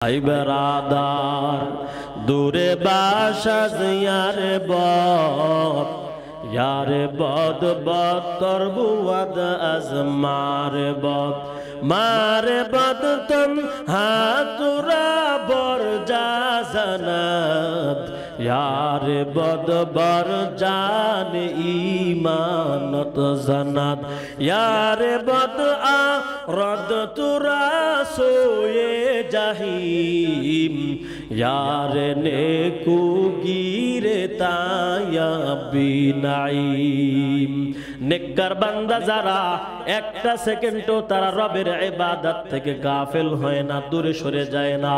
I বেরাদার দূরে বাসাজ यारे बद बद तरबुवद अज मारे बद तम हातुरा बर जा जनात यारे बद बर जान ईमानत जनात यारे बद आ रद तुरा सोए जहीम यारे नेकू गिरे ताया बिनाईम नेककार बांदा जारा একটা সেকেন্ডও তারা রবের ইবাদত থেকে গাফিল হয় না, দূরে সরে যায় না।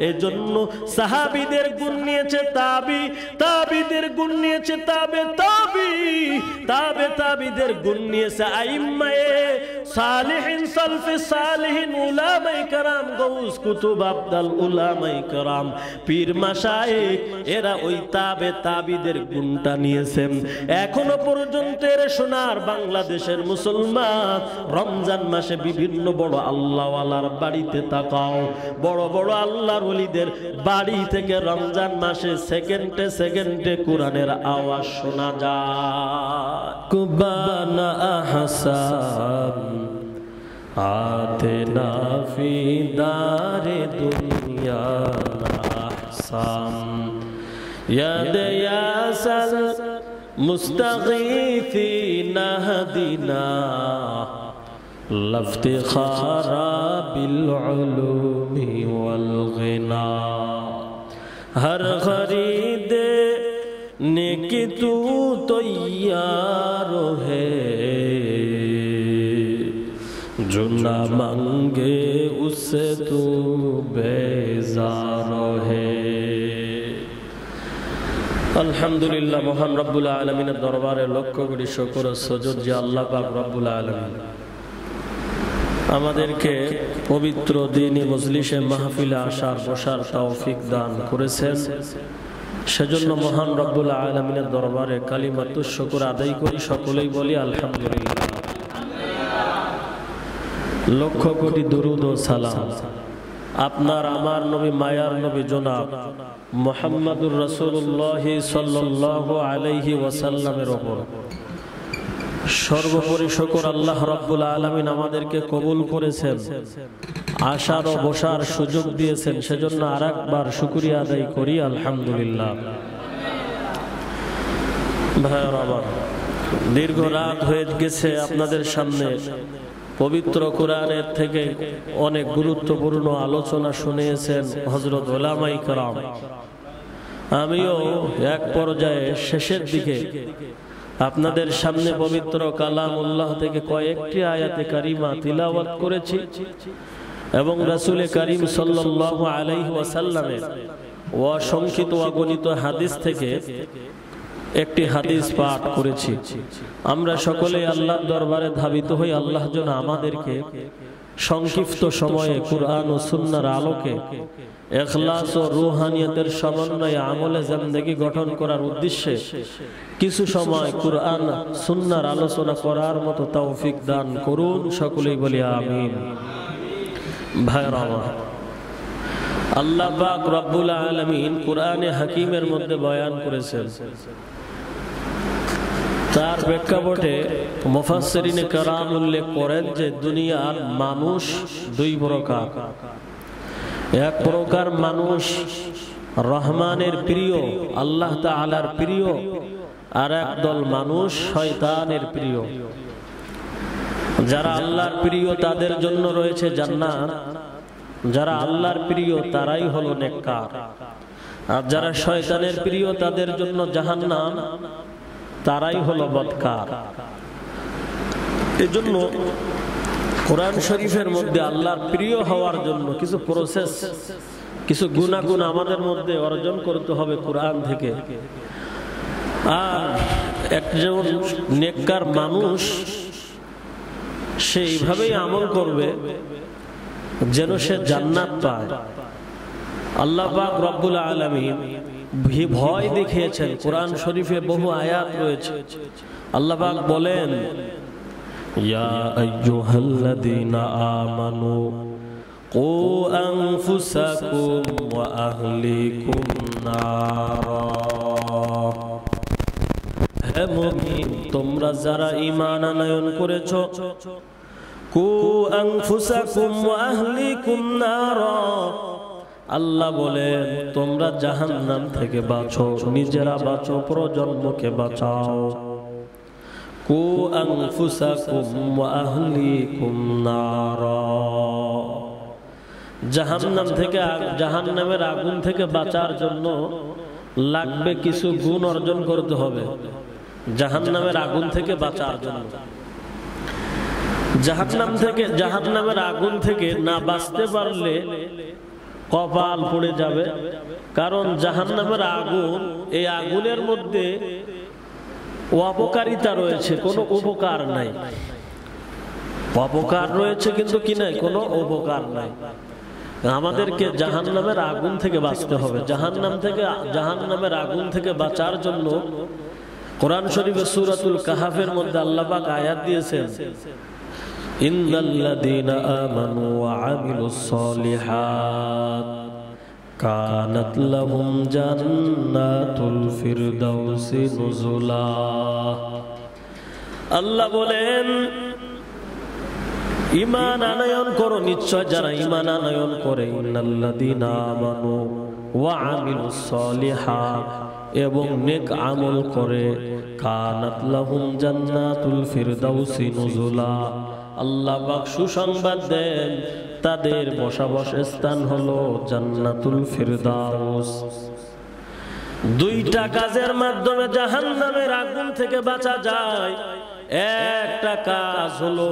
এজন্য সাহাবীদের গুণ নিয়েছে তাবিদের গুণ নিয়েছে তাবিদের গুণ নিয়েছে আইম্মায়ে সালিহিন সালফে সালিহিন উলামায়ে কেরাম গৌস কুতুব আবদাল উলামায়ে কেরাম পীর মাশায়েখ এরা ওই তাবিদের গুণটা নিয়েছেন। এখনো পর্যন্ত এর সোনার বাংলাদেশের মুসলমান রমজান মাসে বিভিন্ন বড় আল্লাহওয়ালার বাড়িতে তাকাও, বড় বড় আল্লাহর ওলিদের বাড়ি থেকে রমজান মাসে সেকেন্ডে সেকেন্ডে কোরআনের আওয়াজ শোনা যায়। কুবানা আহসান আতেনা ফি দারে দুনিয়া আহসান ইয়াদ ইয়াসাল मुस्तगीथीन हदीना लफ्तिखारा बिलउलूमी वलगिना हर खरीदे नेकी तू तैयार है जो ना मांगे उससे तू बेजार है। আলহামদুলিল্লাহ, মহান রব্বুল আলামিনের দরবারে লক্ষ কোটি শুকর ও সুজুদ যে আল্লাহ পাক রব্বুল আলামিন আমাদেরকে পবিত্র দ্বীনি মজলিসে মাহফিলে আসার বসার তৌফিক দান করেছেন। সেজন্য মহান রব্বুল আলামিনের দরবারে কালিমাতুশ শুকর আদায় করি, সকলেই বলি আলহামদুলিল্লাহ। লক্ষ কোটি দুরুদ ও সালাম আপনার আমার নবী মায়ার নবী জনাব মুহাম্মদুর রাসূলুল্লাহ সাল্লাল্লাহু আলাইহি ওয়াসাল্লামের উপর। সর্বোপরি শুকর আল্লাহ রাব্বুল আলামিন আমাদেরকে কবুল করেছেন, আসার ও বসার সুযোগ দিয়েছেন, সেজন্য আরেকবার শুকরিয়া আদায় করি আলহামদুলিল্লাহ। ভাইরা আমার, দীর্ঘ রাত হয়ে গেছে, আপনাদের সামনে পবিত্র কোরআনের থেকে অনেক গুরুত্বপূর্ণ আলোচনা শুনিয়েছেন হযরত উলামায়ে কেরাম। আমিও এক পর্যায়ে শেষের দিকে আপনাদের সামনে পবিত্র কালামুল্লাহ থেকে কয়েকটি আয়াতে কারিমা তিলাওয়াত করেছি এবং রাসূল করিম সাল্লাল্লাহু আলাইহি ওয়াসাল্লামের অসংখ্য অগণিত হাদিস থেকে একটি হাদিস পাঠ করেছি। আমরা সকলেই আল্লাহর দরবারে ধাবিত হই, আল্লাহ যেন আমাদেরকে সংক্ষিপ্ত সময়ে কুরআন ও সুন্নাহর আলোকে ইখলাস ও রূহানিয়তের সমন্বয়ে আমলে জিন্দেগি গঠন করার উদ্দেশ্যে কিছু সময় কুরআন সুন্নাহর আলোচনা করার মতো তৌফিক দান করুন। সকলেই বলি আমিন। ভাইরা আমার, আল্লাহ পাক রব্বুল আলামিন কুরআনে হাকিমের মধ্যে বয়ান করেছেন, তার প্রেক্ষাপটে মুফাসসিরিনে কেরাম উল্লেখ করেন যে দুনিয়ার মানুষ দুই প্রকার। এক প্রকার মানুষ রহমানের প্রিয়, আল্লাহ তাআলার প্রিয়, আর এক দল মানুষ শয়তানের প্রিয়। যারা আল্লাহর প্রিয় তাদের জন্য রয়েছে জান্নাত, যারা আল্লাহর প্রিয় তারাই হলো নেককার, আর যারা শয়তানের প্রিয় তাদের জন্য জাহান্নাম, তারাই হলো বদকার। এজন্য কোরআন শরীফের মধ্যে আল্লাহর প্রিয় হওয়ার জন্য কিছু প্রসেস, কিছু গুণাগুণ আমাদের মধ্যে অর্জন করতে হবে কোরআন থেকে। আর একজন নেককার মানুষ সেইভাবেই আমল করবে যেন সে জান্নাত পায়। আল্লাহ পাক রব্বুল আলামিন ভয় দেখিয়েছেন, কোরআন শরীফে বহু আয়াত রয়েছে। আল্লাহ পাক বলেন, ইয়া আইয়ুহাল্লাযীনা আমানু কু আনফুসাকুম ওয়া আহলিকুম নারা। হে মুমিন, তোমরা যারা ঈমান আনয়ন করেছো, কু আনফুসাকুম ওয়া আহলিকুম নারা, আল্লাহ বলেন তোমরা জাহান্নাম থেকে বাঁচো, নিজেরা বাঁচো, প্রজন্মকে বাঁচাও। কু আনফুসাকুম ওয়া আহলিকুম নারা। জাহান্নামের আগুন থেকে বাঁচার জন্য লাগবে কিছু গুণ অর্জন করতে হবে। জাহান্নামের আগুন থেকে বাঁচার জন্য, জাহান্নামের আগুন থেকে না বাঁচতে পারলে কপাল পড়ে যাবে। কারণ জাহান্নামের আগুন, এই আগুনের মধ্যে অপকারিতা রয়েছে, কোনো উপকার নাই। অপকার রয়েছে কিন্তু কি নাই, কোনো উপকার নাই। আমাদেরকে জাহান্নামের আগুন থেকে বাঁচতে হবে। জাহান্নামের আগুন থেকে বাঁচার জন্য কোরআন শরীফে সূরাতুল কাহাফের মধ্যে আল্লাহ পাক আয়াত দিয়েছেন, ইন্নাল্লাযীনা আমানু ওয়া আমিলুস সলিহাত কানাত লাহুম জান্নাতুল ফিরদাউসি নুজুলা। আল্লাহ বলেন ঈমান আনয়ন করো, নিশ্চয় যারা ঈমান আনয়ন করে, ইন্নাল্লাযীনা আমানু ওয়া আমিলুস সলিহাত, এবং নেক আমল করে, কানাত লাহুম জান্নাতুল ফিরদাউসি নুজুলা, আল্লাহ পাক সুসংবাদ দেন তাদের বসবাস স্থান হলো জান্নাতুল ফিরদাউস। দুইটা কাজের মাধ্যমে জাহান্নামের আগুন থেকে বাঁচা যায়। একটা কাজ হলো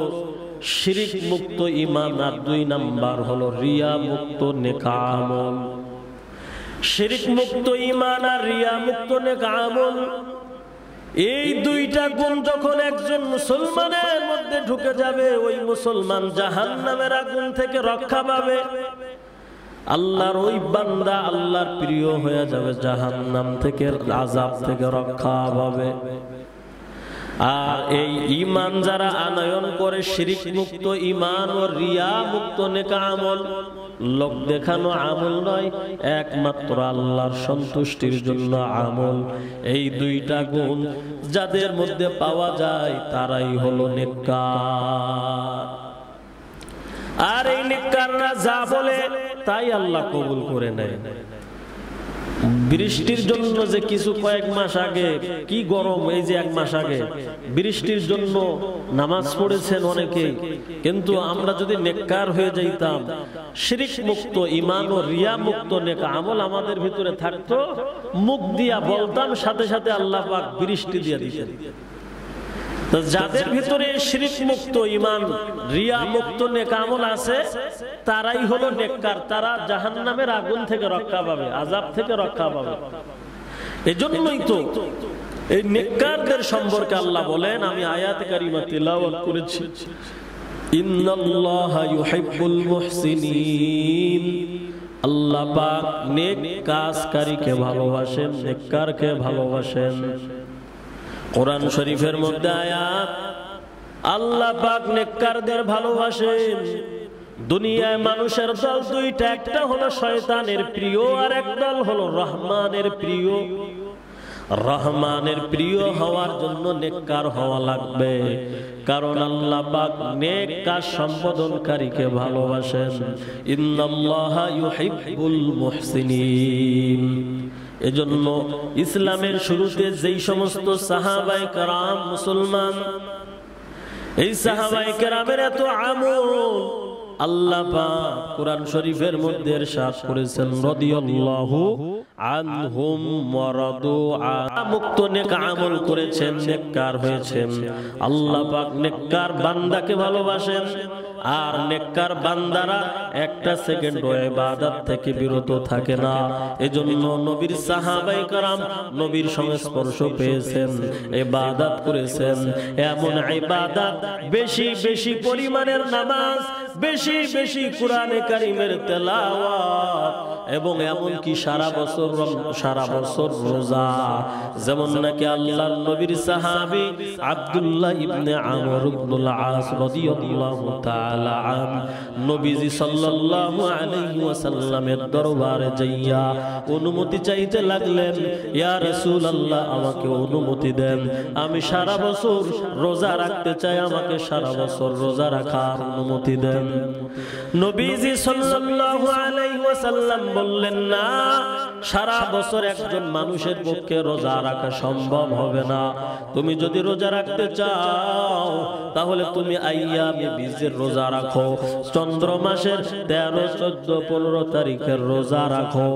শিরিক মুক্ত ঈমান, আর 2 নাম্বার হলো রিয়া মুক্ত নেক আমল। শিরিক মুক্ত ঈমান আর রিয়া মুক্ত নেক আমল, এই দুইটা গুণ যখন একজন মুসলমানের মধ্যে ঢুকে যাবে, ওই মুসলমান জাহান্নামের আগুন থেকে রক্ষা পাবে। আল্লাহর ওই বান্দা আল্লাহর প্রিয় হয়ে যাবে, জাহান্নাম থেকে, আযাব থেকে রক্ষা পাবে। আর এই ঈমান যারা আনয়ন করে, শিরিক মুক্ত ঈমান ও রিয়া মুক্ত নেক আমল, লোক দেখানো আমল নয়, একমাত্র আল্লাহর সন্তুষ্টির জন্য আমল। এই দুইটা গুণ যাদের মধ্যে পাওয়া যায় তারাই হলো নেককার। আর এই নেককাররা যা বলে তাই আল্লাহ কবুল করে নেয়। বৃষ্টির জন্য যে কিছু কয়েক মাস আগে কি গরম, এই যে 1 মাস আগে বৃষ্টির জন্য নামাজ পড়েছেন অনেকেই, কিন্তু আমরা যদি নেককার হয়ে যাইতাম, শিরিক মুক্ত ঈমান ও রিয়া মুক্ত নেক আমল আমাদের ভিতরে থাকতো, মুখ দিয়া বলতাম, সাথে সাথে আল্লাহ পাক বৃষ্টি দিয়ে দিতেন। তো যাদের ভিতরে শিরিক মুক্ত ঈমান রিয়া মুক্ত নেক আমল আছে, তারাই হলো নেককার। তারা জাহান্নামের আগুন থেকে রক্ষা পাবে, আযাব থেকে রক্ষা পাবে। এজন্যই তো এই নেককারদের সম্পর্কে আল্লাহ বলেন, আমি আয়াতে কারিমা তিলাওয়াত করেছি, ইন্নাল্লাহা ইউহিব্বুল মুহসিনিন। আল্লাহ পাক নেক কাজকারীকে ভালোবাসেন, নেককারকে ভালোবাসেন। কোরআন শরীফের মধ্যে আয়াত, আল্লাহ পাক নেককারদের ভালোবাসেন। দুনিয়ায় মানুষের দল দুইটা, একটা হলো শয়তানের প্রিয়, আর এক দল হলো রহমানের প্রিয়। রহমানের প্রিয় হওয়ার জন্য নেককার হওয়া লাগবে, কারণ আল্লাহ পাক নেক কাজ সম্পাদনকারীকে ভালোবাসেন। ইন্নাল্লাহা ইউহিব্বুল মুহসিনিন। এজন্য ইসলামের শুরুতে যেই সমস্ত সাহাবায়ে কেরাম মুসলমান, এই সাহাবায়ে কেরামের এত আমল আল্লাহ পাক কোরআন শরীফের মধ্যে ইরশাদ করেছেন, রাদিয়াল্লাহু আনহুম ওয়া রাদু আন। মুক্ত নেক আমল করেছেন, নেককার হয়েছেন। আল্লাহ পাক নেককার বান্দাকে ভালোবাসেন, আর নেককার বান্দারা একটা সেকেন্ডও ইবাদত থেকে বিরত থাকে না। এজন্য নবীর সাহাবায়ে কেরাম নবীর সংস্পর্শ পেয়েছেন, ইবাদত করেছেন। এমন ইবাদত, বেশি বেশি পরিমাণের নামাজ, বেশি বেশি কোরআনে কারীমের তেলাওয়াত, এবং এমনকি সারা বছর রোজা। যেমন নাকি আল্লাহর নবীর সাহাবী আব্দুল্লাহ ইবনে আমর ইবনুল আস রাদিয়াল্লাহু তাআলা আন নবীজি সাল্লাল্লাহু আলাইহি ওয়াসাল্লামের দরবারে যাইয়া অনুমতি চাইতে লাগলেন, ইয়া রাসূলুল্লাহ আমাকে অনুমতি দেন, আমি সারা বছর রোজা রাখতে চাই, আমাকে সারা বছর রোজা রাখার অনুমতি দেন। নবীজি সাল্লাল্লাহু আলাইহি ওয়াসাল্লাম বললেন, না, সারা বছর একজন মানুষের পক্ষে রোজা রাখা সম্ভব হবে না। তুমি যদি রোজা রাখতে চাও তাহলে তুমি আইয়ামে বীজের রোজা রাখো, চন্দ্র মাসের 13, 14, 15 তারিখের রোজা রাখো।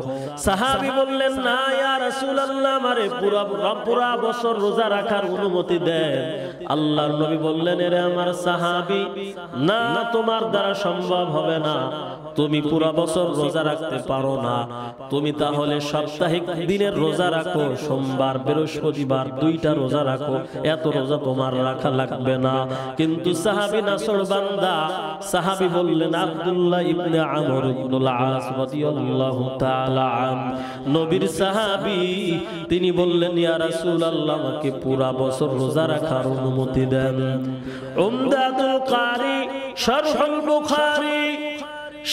সাহাবী বললেন, না ইয়া রাসূলুল্লাহ, আমারে পুরা বছর রোজা রাখার অনুমতি দেন। আল্লাহর নবী বললেন, এরে আমার সাহাবী, না, তোমার দ্বারা সম্ভব হবে না, তুমি পুরা বছর রোজা রাখতে পারো না, তুমি তাহলে সাপ্তাহিক দিনের রোজা রাখো, সোমবার বৃহস্পতিবার 2টা রোজা রাখো, এত রোজা তোমার রাখা লাগবে না। কিন্তু সাহাবী নাছরবান্দা সাহাবী বললেন, আব্দুল্লাহ ইবনে আমর ইবনুল আস রাদিয়াল্লাহু তাআলা আন নবীর সাহাবী, তিনি বললেন, ইয়া রাসূলুল্লাহ আমাকে পুরা বছর রোজা রাখার অনুমতি দেন। উমদাতুল কারি শারহুল বুখারী,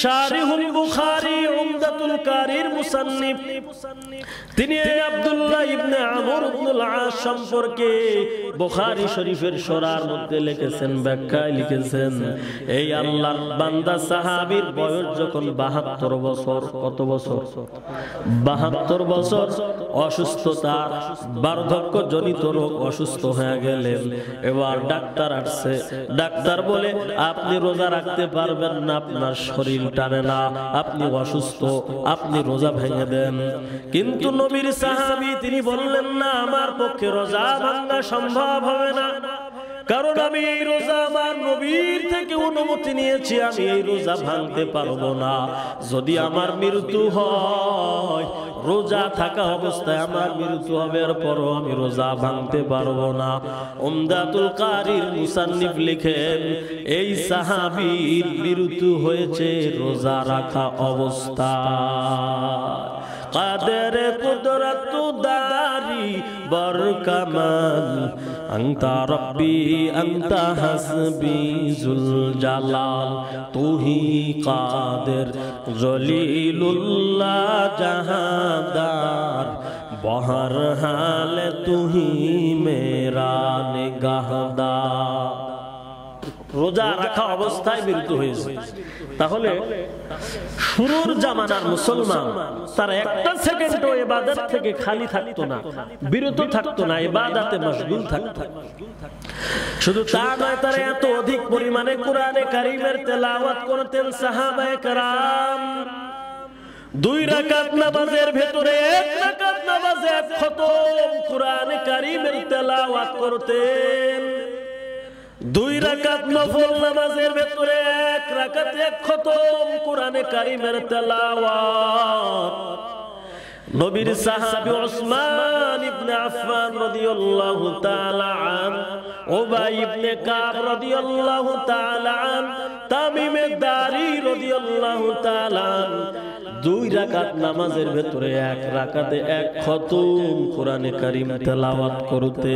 শারিহুল বুখারী, উমদাতুল কারীর মুসান্নিফ, তিনি আব্দুল্লাহ ইবনে আমর ইবনুল আস সম্পর্কে বুখারী শরীফের সূরার মধ্যে লিখেছেন, ব্যাখ্যায় লিখেছেন, এই আল্লাহর বান্দা সাহাবীর বয়স যখন 72 বছর, কত বছর? 72 বছর, অসুস্থতা, বার্ধক্য জনিত রোগ, অসুস্থ হয়ে গেলেন। এবার ডাক্তার আসছে, ডাক্তার বলে আপনি রোজা রাখতে পারবেন না, আপনার শরীর টানে না, আপনি অসুস্থ, আপনি রোজা ভেঙে দেন। কিন্তু নবীর সাহাবী তিনি বললেন, না, আমার পক্ষে রোজা ভাঙা সম্ভব হবে না, কারণ আমি এই রোজা আমার নবীর থেকে অনুমতি নিয়েছি, আমি এই রোজা ভাঙতে পারবো না। যদি আমার মৃত্যু হয়, রোজা থাকা অবস্থায় আমার মৃত্যু হবে, এরপরও আমি রোজা ভাঙতে পারবো না। উমদাতুল কারীর মুসান্নিফ লিখেন, এই সাহাবীর মৃত্যু হয়েছে রোজা রাখা অবস্থায়। কাদের কুদরত দারি বরকামান, আনতা রব্বি আনতা হাসবি জুল জালাল, তুহি কাদের জলিলুল্লাহ জাহাদার, বহর হাল তুহি মেরা নিগাহদার। রোজা রাখা অবস্থায় মৃত্যু হয়েছে। তাহলে শুরুর জামানার মুসলমান তারা একটা সেকেন্ডও ইবাদত থেকে খালি থাকতো না, বিরত থাকতো না, ইবাদতে মশগুল থাকতো। শুধু তা নয়, তারা এত অধিক পরিমাণে কোরআনে কারীমের তেলাওয়াত করতেন। সাহাবায়ে কেরাম 2 রাকাত নামাজের ভেতরে 1 রাকাত নামাজে এক খতম কোরআনে কারীমের তেলাওয়াত করতেন। 2 রাকাত নফল নামাজের ভেতরে 1 রাকাতে 1 খতম কোরআনে কারীমের তেলাওয়াত। নবীর সাহাবী উসমান ইবনে আফফান রাদিয়াল্লাহু তাআলা আন, উবাই ইবনে কাব রাদিয়াল্লাহু তাআলা আন, তামিম দারি রাদিয়াল্লাহু তাআলা আন 2 রাকাত নামাজের ভেতরে 1 রাকাতে 1 খতম কোরআনে কারীম তেলাওয়াত করতে।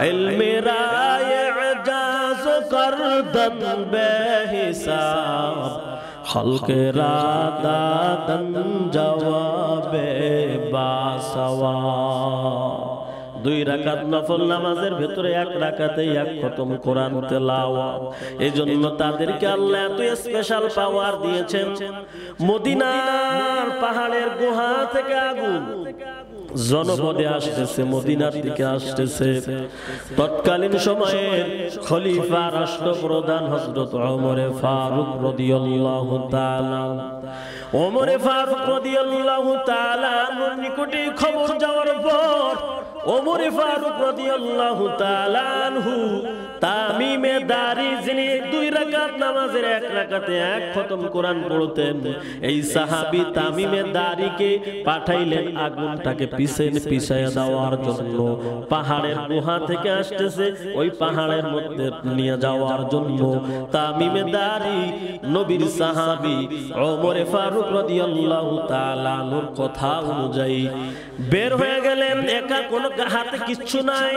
ইলমে রায়ে ইজাজ করদত বেহিসাব, খলকে রাদাদন জওয়াবে বাসওয়া। 2 রাকাত নফল নামাজের ভেতরে 1 রাকাতে 1 খতম কোরআন তেলাওয়াত। এজন্য তাদেরকে আল্লাহ এত স্পেশাল পাওয়ার দিয়েছেন। মদিনার পাহাড়ের গুহা থেকে আগুন জনপদে আসতেছে, মদিনার দিকে আসতেছে। তৎকালীন সময়ের খলিফা রাষ্ট্রপ্রধান হযরত ওমরে ফারুক রাদিয়াল্লাহু তাআলা, ওমরে ফারুক রাদিয়াল্লাহু তাআলা নিকটে খবর যাওয়ার পর ওমরে ফারুক রাদিয়াল্লাহু তাআলা আনহু তামিমে দারি, যিনি 2 রাকাত নামাজের 1 রাকাতে 1 খতম কোরআন পড়তেন, এই সাহাবী তামিমে দারিকে পাঠাইলেন আগুনটাকে পিছায়া দেওয়ার জন্য। পাহাড়ের গুহা থেকে আসতেছে, ওই পাহাড়ের মধ্যে নিয়ে যাওয়ার জন্য। তামিমে দারি নবীর সাহাবী ওমরে ফারুক ফারুক রাদিয়াল্লাহু তাআলা আনহুর কথা অনুযায়ী বের হয়ে গেলেন। একা কোনো হাতে কিচ্ছু নাই,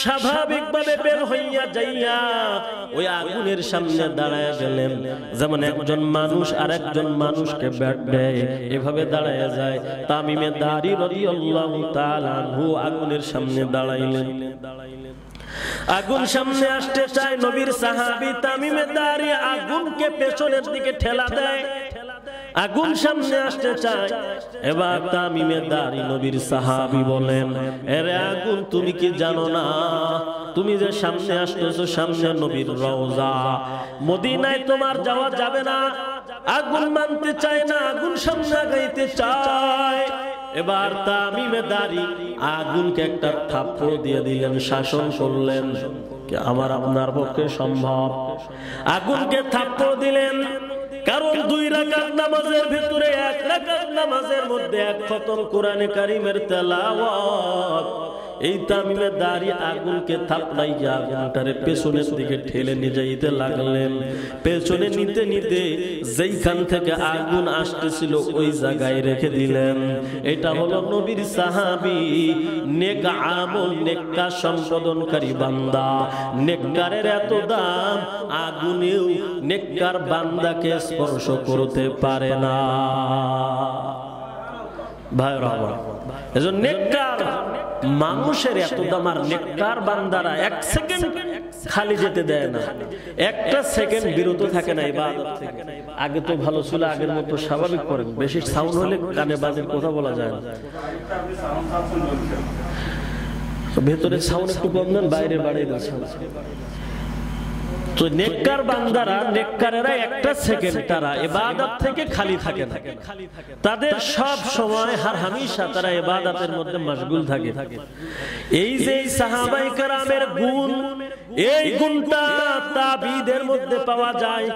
স্বাভাবিকভাবে বের হইয়া যাইয়া ওই আগুনের সামনে দাঁড়ায় গেলেন। যেমন একজন মানুষ আর একজন মানুষকে ব্যাট দেয়, এভাবে দাঁড়ায় যায়। তামিমে দারি রাদিয়াল্লাহু তাআলা আনহু আগুনের সামনে দাঁড়াইলেন। আগুন সামনে আসতে চায়, নবীর সাহাবী তামিমে দারি আগুনকে পেছনের দিকে ঠেলা দেয়। আগুন সামনে আসতে চায়, এবার তামিমে দারি নবীর সাহাবী বলেন, এরে আগুন, তুমি কি জানো না তুমি যে সামনে আসতেছো, সামনে নবীর রওজা, মদিনায় তোমার যাওয়া যাবে না। আগুন মানতে চায় না, আগুন সামনে আগাইতে চায়। এবার তামিমে দারি আগুনকে একটা থাপ্পড় দিয়ে দিলেন, শাসন করলেন। আমার আপনার পক্ষে সম্ভব? আগুনকে থাপ্পড় দিলেন, কারণ 2 রাকাত নামাজের ভিতরে 1 রাকাত নামাজের মধ্যে 1 খতম কোরআনে কারীমের তেলাওয়াত। এই তামিমে দারি আগুনকে থাপড়াইয়া আগুনটারে পেছনের দিকে ঠেলে নিয়ে যাইতে লাগলেন। পেছনে নিতে নিতে যেইখান থেকে আগুন আসতেছিল ওই জায়গায় রেখে দিলেন। এটা হলো নবীর সাহাবী, নেক আমল, নেককার সম্পাদনকারী বান্দা। নেককারের এত দাম, আগুনেও নেককার বান্দাকে স্পর্শ করতে পারে না। ভাইরা আমার, এজন্য নেককার মানুষের এত দাম, আর নেককার বান্দারা 1 সেকেন্ড খালি যেতে দেয় না, 1টা সেকেন্ড বিরত থাকে না ইবাদত থেকে। আগে তো ভালো ছিল, আগের মতো স্বাভাবিক করে, বেশি সাউন্ড হলে কানে বাজে, কথা বলা যায় না। ভেতরে সাউন্ড একটু কম দেন, বাইরে বাড়িয়ে দেন। তো নেককার বান্দারা, নেককারেরা 1টা সেকেন্ড তারা ইবাদত থেকে খালি থাকে না। তাদের সব সময় হার হামেশা তারা ইবাদতের মধ্যে মশগুল থাকে। এই যে সাহাবায়ে কেরামের গুণ, এই গুণটা তাবিদের মধ্যে পাওয়া যায়।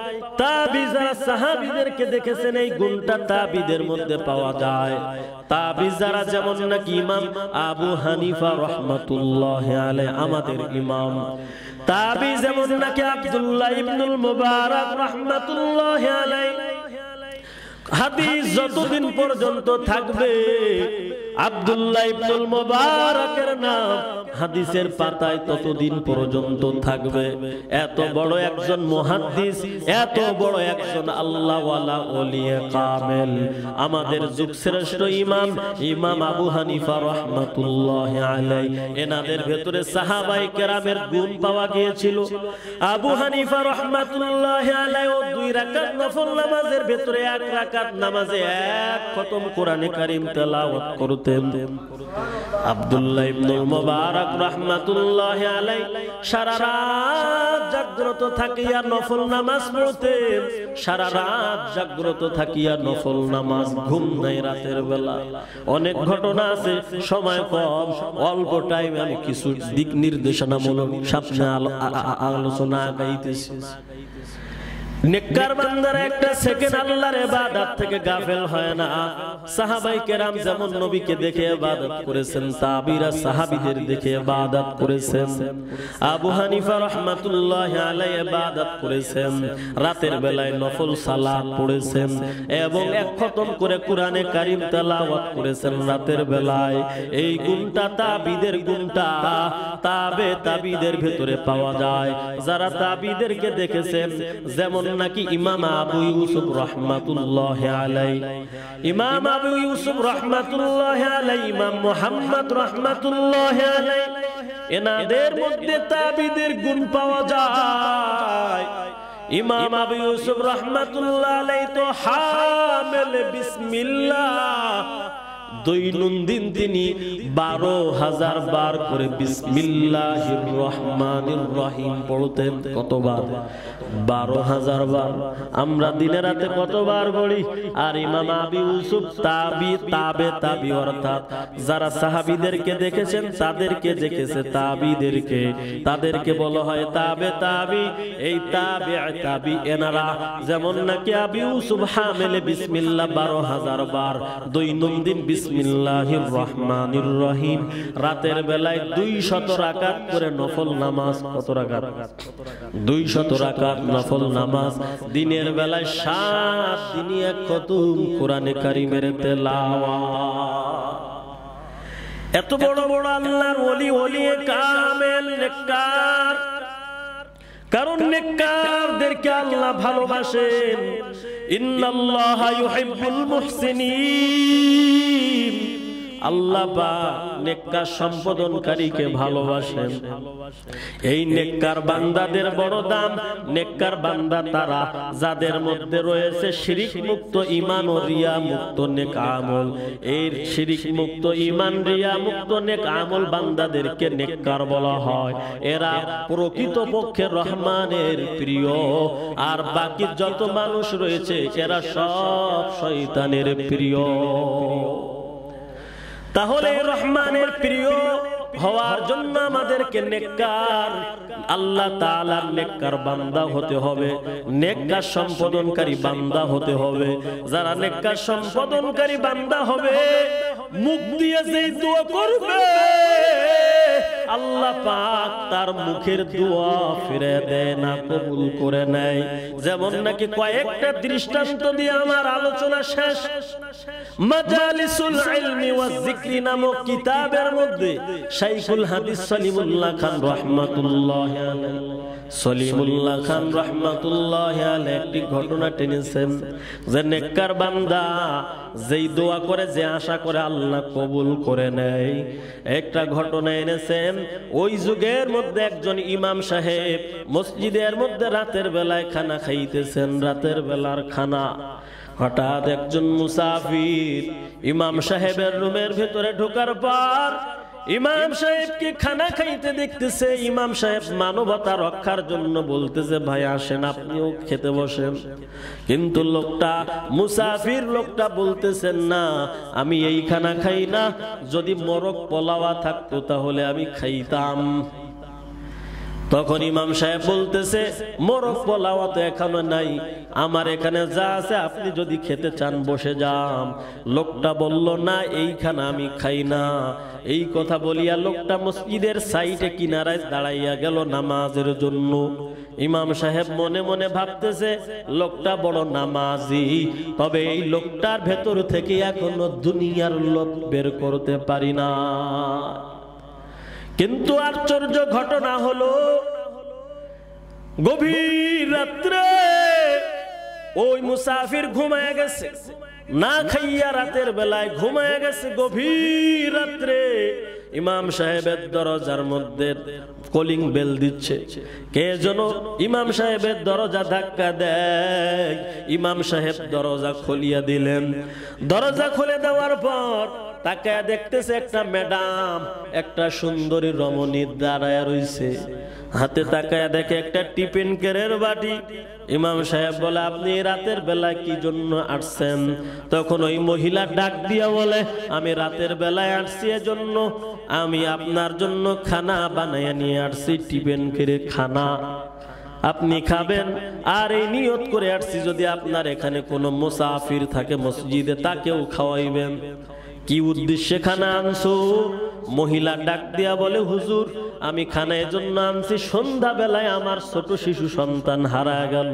তাবি যারা সাহাবীদেরকে দেখেছেন, এই গুণটা তাবিদের মধ্যে পাওয়া যায়। তাবি যারা, যেমন নাকি ইমাম আবু হানিফা রাহমাতুল্লাহি আলাইহি, আমাদের ইমাম। তাবি যেমন নাকি আব্দুল্লাহ ইবনুল মুবারক রাহমাতুল্লাহি আলাইহি, হাদিস যতদিন পর্যন্ত থাকবে আব্দুল্লাহ ইবনুল মুবারকের নাম হাদিসের পাতায় ততদিন পর্যন্ত থাকবে। এত বড় একজন মুহাদ্দিস, এত বড় একজন আল্লাহওয়ালা ওলিয়ে কামেল, আমাদের যুগ শ্রেষ্ঠ ইমাম, ইমাম আবু হানিফা রাহমাতুল্লাহি আলাইহি। এনাদের ভেতরে সাহাবায়ে কেরামের গুণ পাওয়া গিয়েছিল। আবু হানিফা রাহমাতুল্লাহি আলাইহি 2 রাকাত নফল নামাজের ভেতরে 1 রাকাত নামাজে 1 খতম কোরআনে কারীম তেলাওয়াত করতেন। আব্দুল্লাহ ইবনুল মুবারক রাহমাতুল্লাহি আলাইহি সারা রাত জাগ্রত থাকিয়া নফল নামাজ পড়তেন। সারা রাত জাগ্রত থাকিয়া নফল নামাজ, ঘুম নাই রাতের বেলা। অনেক ঘটনা আছে, সময় কম, অল্প টাইমে আমি কিছু দিক নির্দেশনামূলক সামনে আলোচনা গাইতেছি। নেককার বান্দারা 1টা সেকেন্ড আল্লাহর ইবাদত থেকে গাফেল হয় না। সাহাবায়ে কেরাম যেমন নবীকে দেখে ইবাদত করেছেন, তাবিরা সাহাবীদের দেখে ইবাদত করেছেন। আবু হানিফা রাহমাতুল্লাহি আলাইহি ইবাদত করেছেন, রাতের বেলায় নফল সালাত পড়েছেন এবং 1 খতম করে কোরআনে কারীম তেলাওয়াত করেছেন রাতের বেলায়। এই গুণটা তাবিদের গুণটা তাবিদের ভিতরে পাওয়া যায়। যারা তাবিদেরকে দেখেছেন, যেমন নাকি ইমাম আবু ইউসুফ রাহমাতুল্লাহি আলাইহি, ইমাম আবু ইউসুফ রাহমাতুল্লাহি আলাইহি, ইমাম মুহাম্মদ রাহমাতুল্লাহি আলাইহি, এনাদের মধ্যে তাবিদের গুণ পাওয়া যায়। ইমাম আবু ইউসুফ রাহমাতুল্লাহি আলাইহি তো হামিল বিসমিল্লাহ, দৈনন্দিন তিনি 12,000 বার করে বিসমিল্লাহির রহমানির রহিম পড়তেন। কতবার? 12,000 বার। আমরা দিনে রাতে কতবার পড়ি? আর ইমাম আবু ইউসুফ তাবি অর্থাৎ যারা সাহাবীদেরকে দেখেছেন, তাদেরকে দেখেছে তাদেরকে বলা হয় তাবি। এই তাবি এনারা যেমন নাকি আবু ইউসুফ হামিলে বিসমিল্লাহ 12,000 বার, দৈনন্দিন বিসমিল্লাহির রহমানির রহিম। রাতের বেলায় 200 রাকাত করে নফল নামাজ। কত রাকাত? 200 রাকাত নফল নামাজ। দিনের বেলায় 7 দিনই এক খতম কোরআনে কারীমের তেলাওয়াত। এত বড় বড় আল্লাহর ওলি, ওলিয়ে কামেল, নেককার। কারণ নেককারদেরকে আল্লাহ ভালোবাসেন। ইন্নাল্লাহা ইউহিব্বুল মুহসিনিন। আল্লাহ পাক নেককার সম্পাদনকারীকে ভালোবাসেন। এই নেককার বান্দাদের বড় দাম। নেককার বান্দা তারা যাদের মধ্যে রয়েছে শিরিক মুক্ত ঈমান ও রিয়া মুক্ত নেক আমল। এই শিরিক মুক্ত ঈমান, রিয়া মুক্ত নেক আমল বান্দাদেরকে নেককার বলা হয়। এরা প্রকৃতপক্ষে রহমানের প্রিয়। আর বাকি যত মানুষ রয়েছে এরা সব শয়তানের প্রিয়। তাহলে রহমানের প্রিয় হওয়ার জন্য আমাদেরকে নেককার, আল্লাহ তাআলার নেককার বান্দা হতে হবে, নেককার সম্পাদনকারী বান্দা হতে হবে। যারা নেককার সম্পাদনকারী বান্দা হবে, মুখ দিয়ে যেই দোয়া করবে আল্লাহ পাক তার মুখের দোয়া ফিরে দেয় না, কবুল করে নেয়। যেমন নাকি কয়েকটা দৃষ্টান্ত দিয়ে আমার আলোচনা শেষ। মাজালিসুল ইলমি ওয়াজ যিকরি নামক কিতাবের মধ্যে শাইখুল হাদিস সলিমুল্লাহ খান রাহমাতুল্লাহি আলাইহি, সলিমুল্লাহ খান রাহমাতুল্লাহি আলাইহি একটি ঘটনা টেনেছেন যে নেককার বান্দা যেই দোয়া করে, যে আশা করে আল্লাহ কবুল করে নেয়। একটা ঘটনা এনেছেন। ওই যুগের মধ্যে একজন ইমাম সাহেব মসজিদের মধ্যে রাতের বেলায় খানা খাইতেছেন, রাতের বেলার খানা। হঠাৎ একজন মুসাফির ইমাম সাহেবের রুমের ভিতরে ঢোকার পর ইমাম সাহেবকে খানা খাইতে দেখতেছে। ইমাম সাহেব মানবতা রক্ষার জন্য বলতেছে, ভাই আসেন আপনিও খেতে বসেন। কিন্তু লোকটা, মুসাফির লোকটা বলতেছেন, না আমি এই খানা খাই না, যদি মোরগ পোলাওয়া থাকতো তাহলে আমি খাইতাম। তখন ইমাম সাহেব বলতেছে, মোরগ পোলাওয়া তো এখনো নাই, আমার এখানে যা আছে আপনি যদি খেতে চান বসে যান। লোকটা বলল, না এইখানে আমি খাই না। এই কথা বলিয়া লোকটা মসজিদের সাইডে কিনারায় দাঁড়াইয়া গেল নামাজের জন্য। ইমাম সাহেব মনে মনে ভাবতেছে, লোকটা বড় নামাজি, তবে এই লোকটার ভেতর থেকে এখনো দুনিয়ার লোভ বের করতে পারি না। কিন্তু আশ্চর্য ঘটনা হলো, গভীর রাত্রে ওই মুসাফির ঘুমায় গেছে, না খাইয়া রাতের বেলায় ঘুমায় গেছে। গভীর রাত্রে ইমাম সাহেবের দরজার মধ্যে কলিং বেল দিচ্ছে। কে যেন ইমাম সাহেবের দরজা ধাক্কা দেয়। ইমাম সাহেব দরজা খুলিয়া দিলেন। দরজা খুলে দেওয়ার পর তাকায় দেখতেছে একটা ম্যাডাম, একটা সুন্দরী রমণী দাঁড়ায় রইছে। হাতে তাকায় দেখে একটা টিফিন কেরের বাটি। ইমাম সাহেব বলে, আপনি রাতের বেলায় কি জন্য আসছেন? তখন ওই মহিলা ডাক দিয়া বলে, আমি রাতের বেলায় আসছি এজন্য, আমি আপনার জন্য খানা বানাইয়া নিয়ে আসছি, টিফিন কেরে খানা আপনি খাবেন। আর এই নিয়ত করে আসছি, যদি আপনার এখানে কোনো মুসাফির থাকে মসজিদে তাকেও খাওয়াইবেন। কি উদ্দেশ্যে খানা আনছো? মহিলা ডাক দিয়া বলে, হুজুর আমি খানা এজন্য আনছি, সন্ধ্যা বেলায় আমার ছোট শিশু সন্তান হারায় গেল।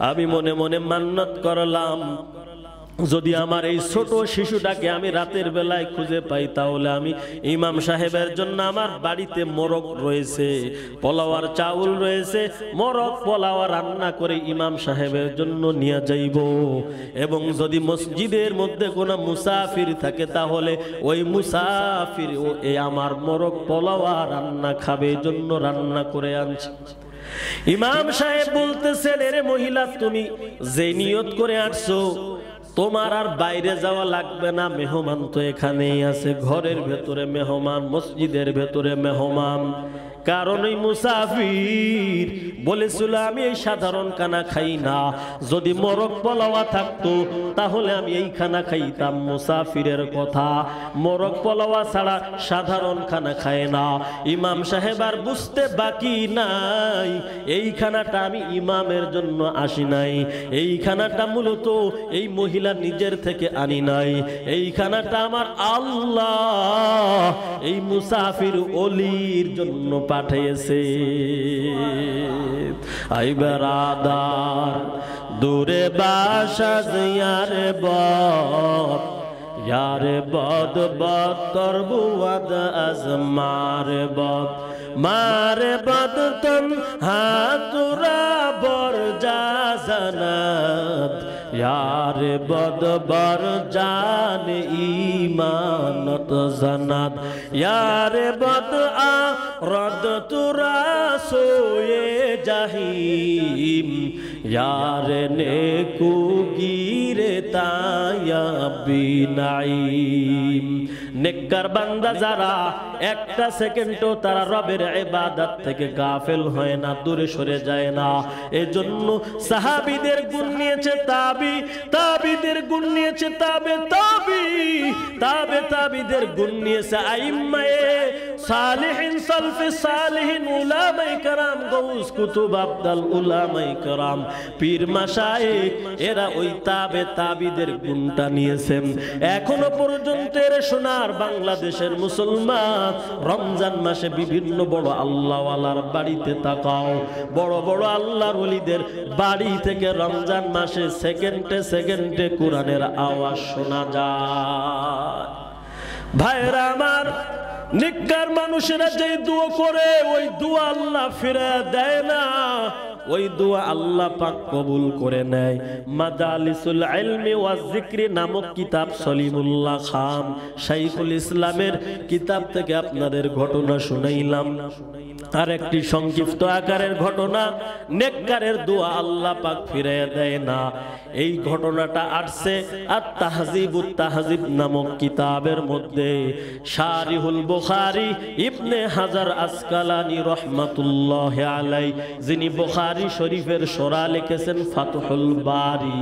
আমি মনে মনে মান্নত করলাম, যদি আমার এই ছোট শিশুটাকে আমি রাতের বেলায় খুঁজে পাই তাহলে আমি ইমাম সাহেবের জন্য, আমার বাড়িতে মোরগ রয়েছে, পোলাওয়ার চাউল রয়েছে, মোরগ পোলাওয়া রান্না করে ইমাম সাহেবের জন্য নিয়ে যাইব। এবং যদি মসজিদের মধ্যে কোনো মুসাফির থাকে তাহলে ওই মুসাফির আমার মোরগ পোলাওয়া রান্না খাবে, জন্য রান্না করে আনছি। ইমাম সাহেব বলতেছেন, এরে মহিলা, তুমি যে নিয়ত করে আসছো তোমার আর বাইরে যাওয়া লাগবে না, মেহমান তো এখানেই আছে, ঘরের ভেতরে মেহমান, মসজিদের ভেতরে মেহমান। কারণ ওই মুসাফির বলেছিল আমি এই সাধারণ খানা খাই না, যদি মোরগ পোলাওয়া থাকতো তাহলে আমি এই খানা খাইতাম। মুসাফিরের কথা, মোরগ পোলাওয়া ছাড়া সাধারণ খানা খায় না। ইমাম সাহেব আর বুঝতে বাকি নাই, এই খানাটা আমি ইমামের জন্য আসি নাই, এই খানাটা মূলত এই মহিলা নিজের থেকে আনি নাই, এই খানাটা আমার আল্লাহ এই মুসাফির ওলির জন্য পাঠিয়েছে। আই বেরাদার দূরে বাসা ইয়ারে বদ, यारे बद बद करबू वद अज मारे बद, मारे बद तन हातुरा बर जा जनात, यारे बद बर जान ईमानत जनात, यारे बद आ रद तुरा सोए जहीम, यारे नेकू गिरे ताया बिनाईम। नेककार बांदा जारा একটা সেকেন্ডও তারা রবের ইবাদত থেকে গাফেল হয় না, দূরে সরে যায় না। এজন্য সাহাবীদের গুণ নিয়েছে তাবি, তাবিদের গুণ নিয়েছে তাবে তাবি, তাবে তাবিদের গুণ নিয়েছে আইম্মায়ে সালিহিন, সালফে সালিহিন, উলামায়ে কেরাম, গৌস কুতুব, আবদাল উলামায়ে কেরাম, পীর মাশায়েখ, এরা ওই তাবে তাবিদের গুণটা নিয়েছেন। এখনো পর্যন্ত এর সোনার বাংলাদেশের মুসলমান রমজান মাসে বিভিন্ন বড় আল্লাহওয়ালার বাড়িতে তাকাও, বড় বড় আল্লাহর ওলিদের বাড়ি থেকে রমজান মাসে সেকেন্ডে সেকেন্ডে কোরআনের আওয়াজ শোনা যায়। ভাইরা আমার, নিকার মানুষেরা যে দোয়া করে ওই দোয়া আল্লাহ ফিরে দেয় না, ওই দোয়া আল্লাহ পাক কবুল করে নেয়। মাজালিসুল ইলমি ওয়াজ যিকরি নামক কিতাব সলিমুল্লাহ খান শাইখুল ইসলামের কিতাব থেকে আপনাদের ঘটনা শুনাইলাম। আর একটি সংক্ষিপ্ত আকারের ঘটনা, নেককারের দোয়া আল্লাহ পাক ফিরিয়ে দেয় না। এই ঘটনাটা আসছে আত তাহজিবুত তাহজিব নামক কিতাবের মধ্যে। শারিহুল বুখারী ইবনে হাজার আসকালানী রাহমাতুল্লাহি আলাইহি, যিনি বুখারী শরীফের শরা লিখেছেন ফাতহুল বারী,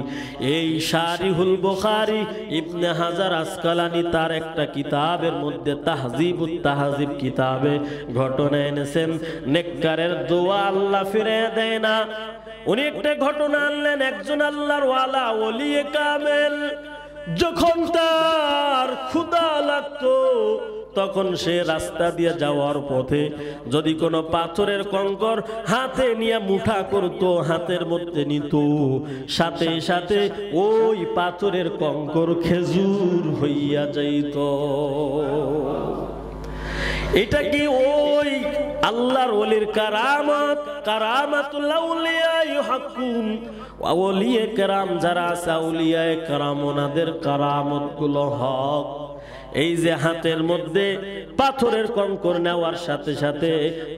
এই শারিহুল বুখারী ইবনে হাজার আসকালানী তার একটা কিতাবের মধ্যে তাহজিবুত তাহজিব কিতাবে ঘটনা এনেছেন। নেককারের দোয়া আল্লাহ ফিরিয়ে দেয় না। উনি একটা ঘটনা আনলেন, একজন আল্লাহর ওয়ালা ওলিয়ে কামেল যখন তার ক্ষুধা লাগতো তখন সে রাস্তা দিয়ে যাওয়ার পথে যদি কোনো পাথরের কঙ্কর হাতে নিয়ে মুঠা করতো, হাতের মধ্যে নিত, সাথে সাথে ওই পাথরের কঙ্কর খেজুর হইয়া যাইত। এটা কি ওই আল্লাহর ওলির কারামত? কারামাতুল আউলিয়া ইউহাকুন, ওলিয়ে কেরাম যারা আছে আউলিয়ায়ে কেরাম ওনাদের কারামত গুলো হক। এই যে হাতের মধ্যে পাথরের কঙ্কর নেওয়ার সাথে সাথে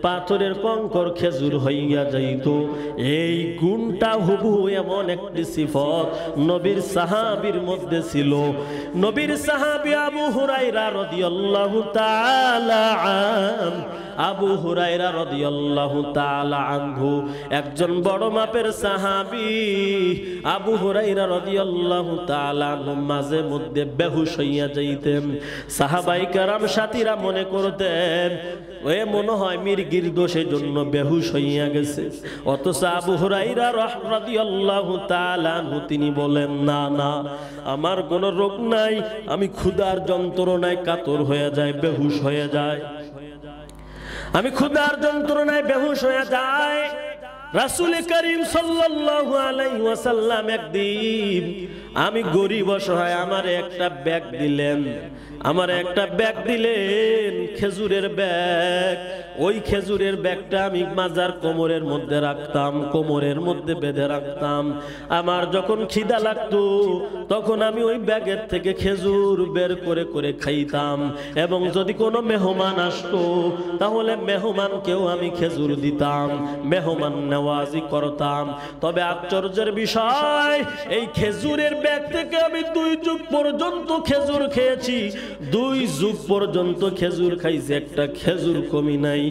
পাথরের কঙ্কর খেজুর হইয়া যাইত, এই গুণটা হুবহু এমন একটি সিফত নবীর সাহাবীর মধ্যে ছিল। নবীর সাহাবী আবু হুরায়রা রাদিয়াল্লাহু তাআলা আনহু, আবু হুরায়রা রাদিয়াল্লাহু তাআলা আনহু একজন বড় মাপের সাহাবী। আবু হুরায়রা রাদিয়াল্লাহু তাআলা আনহু মাঝে মধ্যে বেহুশ হইয়া যাইতেন। সাহাবাই কেরাম সাথীরা মনে করতেন এ মনে হয় মির্গির দোষের জন্য বেহুশ হইয়া গেছে। অথচ আবু হুরায়রা রাদিয়াল্লাহু তাআলা আনহু তিনি বলেন, না না, আমার কোনো রোগ নাই, আমি ক্ষুধার যন্ত্রণায় কাতর হয়ে যায়, বেহুশ হয়ে যায়, আমি ক্ষুধার যন্ত্রণায় বেহুশ হয়ে যায়। রাসূল করিম সাল্লাল্লাহু আলাইহি ওয়াসাল্লাম একদিন, আমি গরিব অসহায়, আমার একটা ব্যাগ দিলেন, আমার একটা ব্যাগ দিলেন, খেজুরের ব্যাগ। ওই খেজুরের ব্যাগটা আমি মাজার কোমরের মধ্যে রাখতাম, কোমরের মধ্যে বেঁধে রাখতাম। আমার যখন খিদা লাগতো তখন আমি ওই ব্যাগের থেকে খেজুর বের করে করে খাইতাম, এবং যদি কোনো মেহমান আসতো তাহলে মেহমানকেও আমি খেজুর দিতাম, মেহমান নেওয়াজি করতাম। তবে আশ্চর্যের বিষয়, এই খেজুরের ব্যাগ থেকে আমি 2 যুগ পর্যন্ত খেজুর খেয়েছি, 2 যুগ পর্যন্ত খেজুর খাইছি, একটা খেজুর কমি নাই।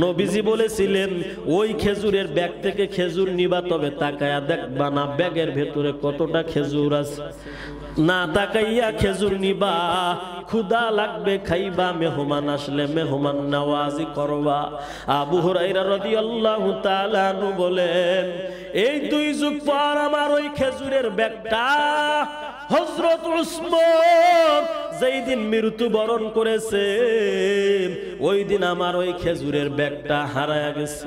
নবীজি বলেছিলেন ওই খেজুরের ব্যাগ থেকে খেজুর নিবা, তবে তাকায়া দেখবা না ব্যাগের ভেতরে কতটা খেজুর আছে। না তাকাইয়া খেজুর নিবা, ক্ষুধা লাগবে খাইবা, মেহমান আসলে মেহমান নওয়াজি করবা। আবু হুরায়রা রাদিয়াল্লাহু তাআলা আনহু বলেন, এই 2 যুগ পর আমার ওই খেজুরের ব্যাগটা হযরত উসমান যেই দিন মৃত্যুবরণ করেছে, ওই দিন আমার ওই খেজুরের ব্যাগটা হারায়া গেছে।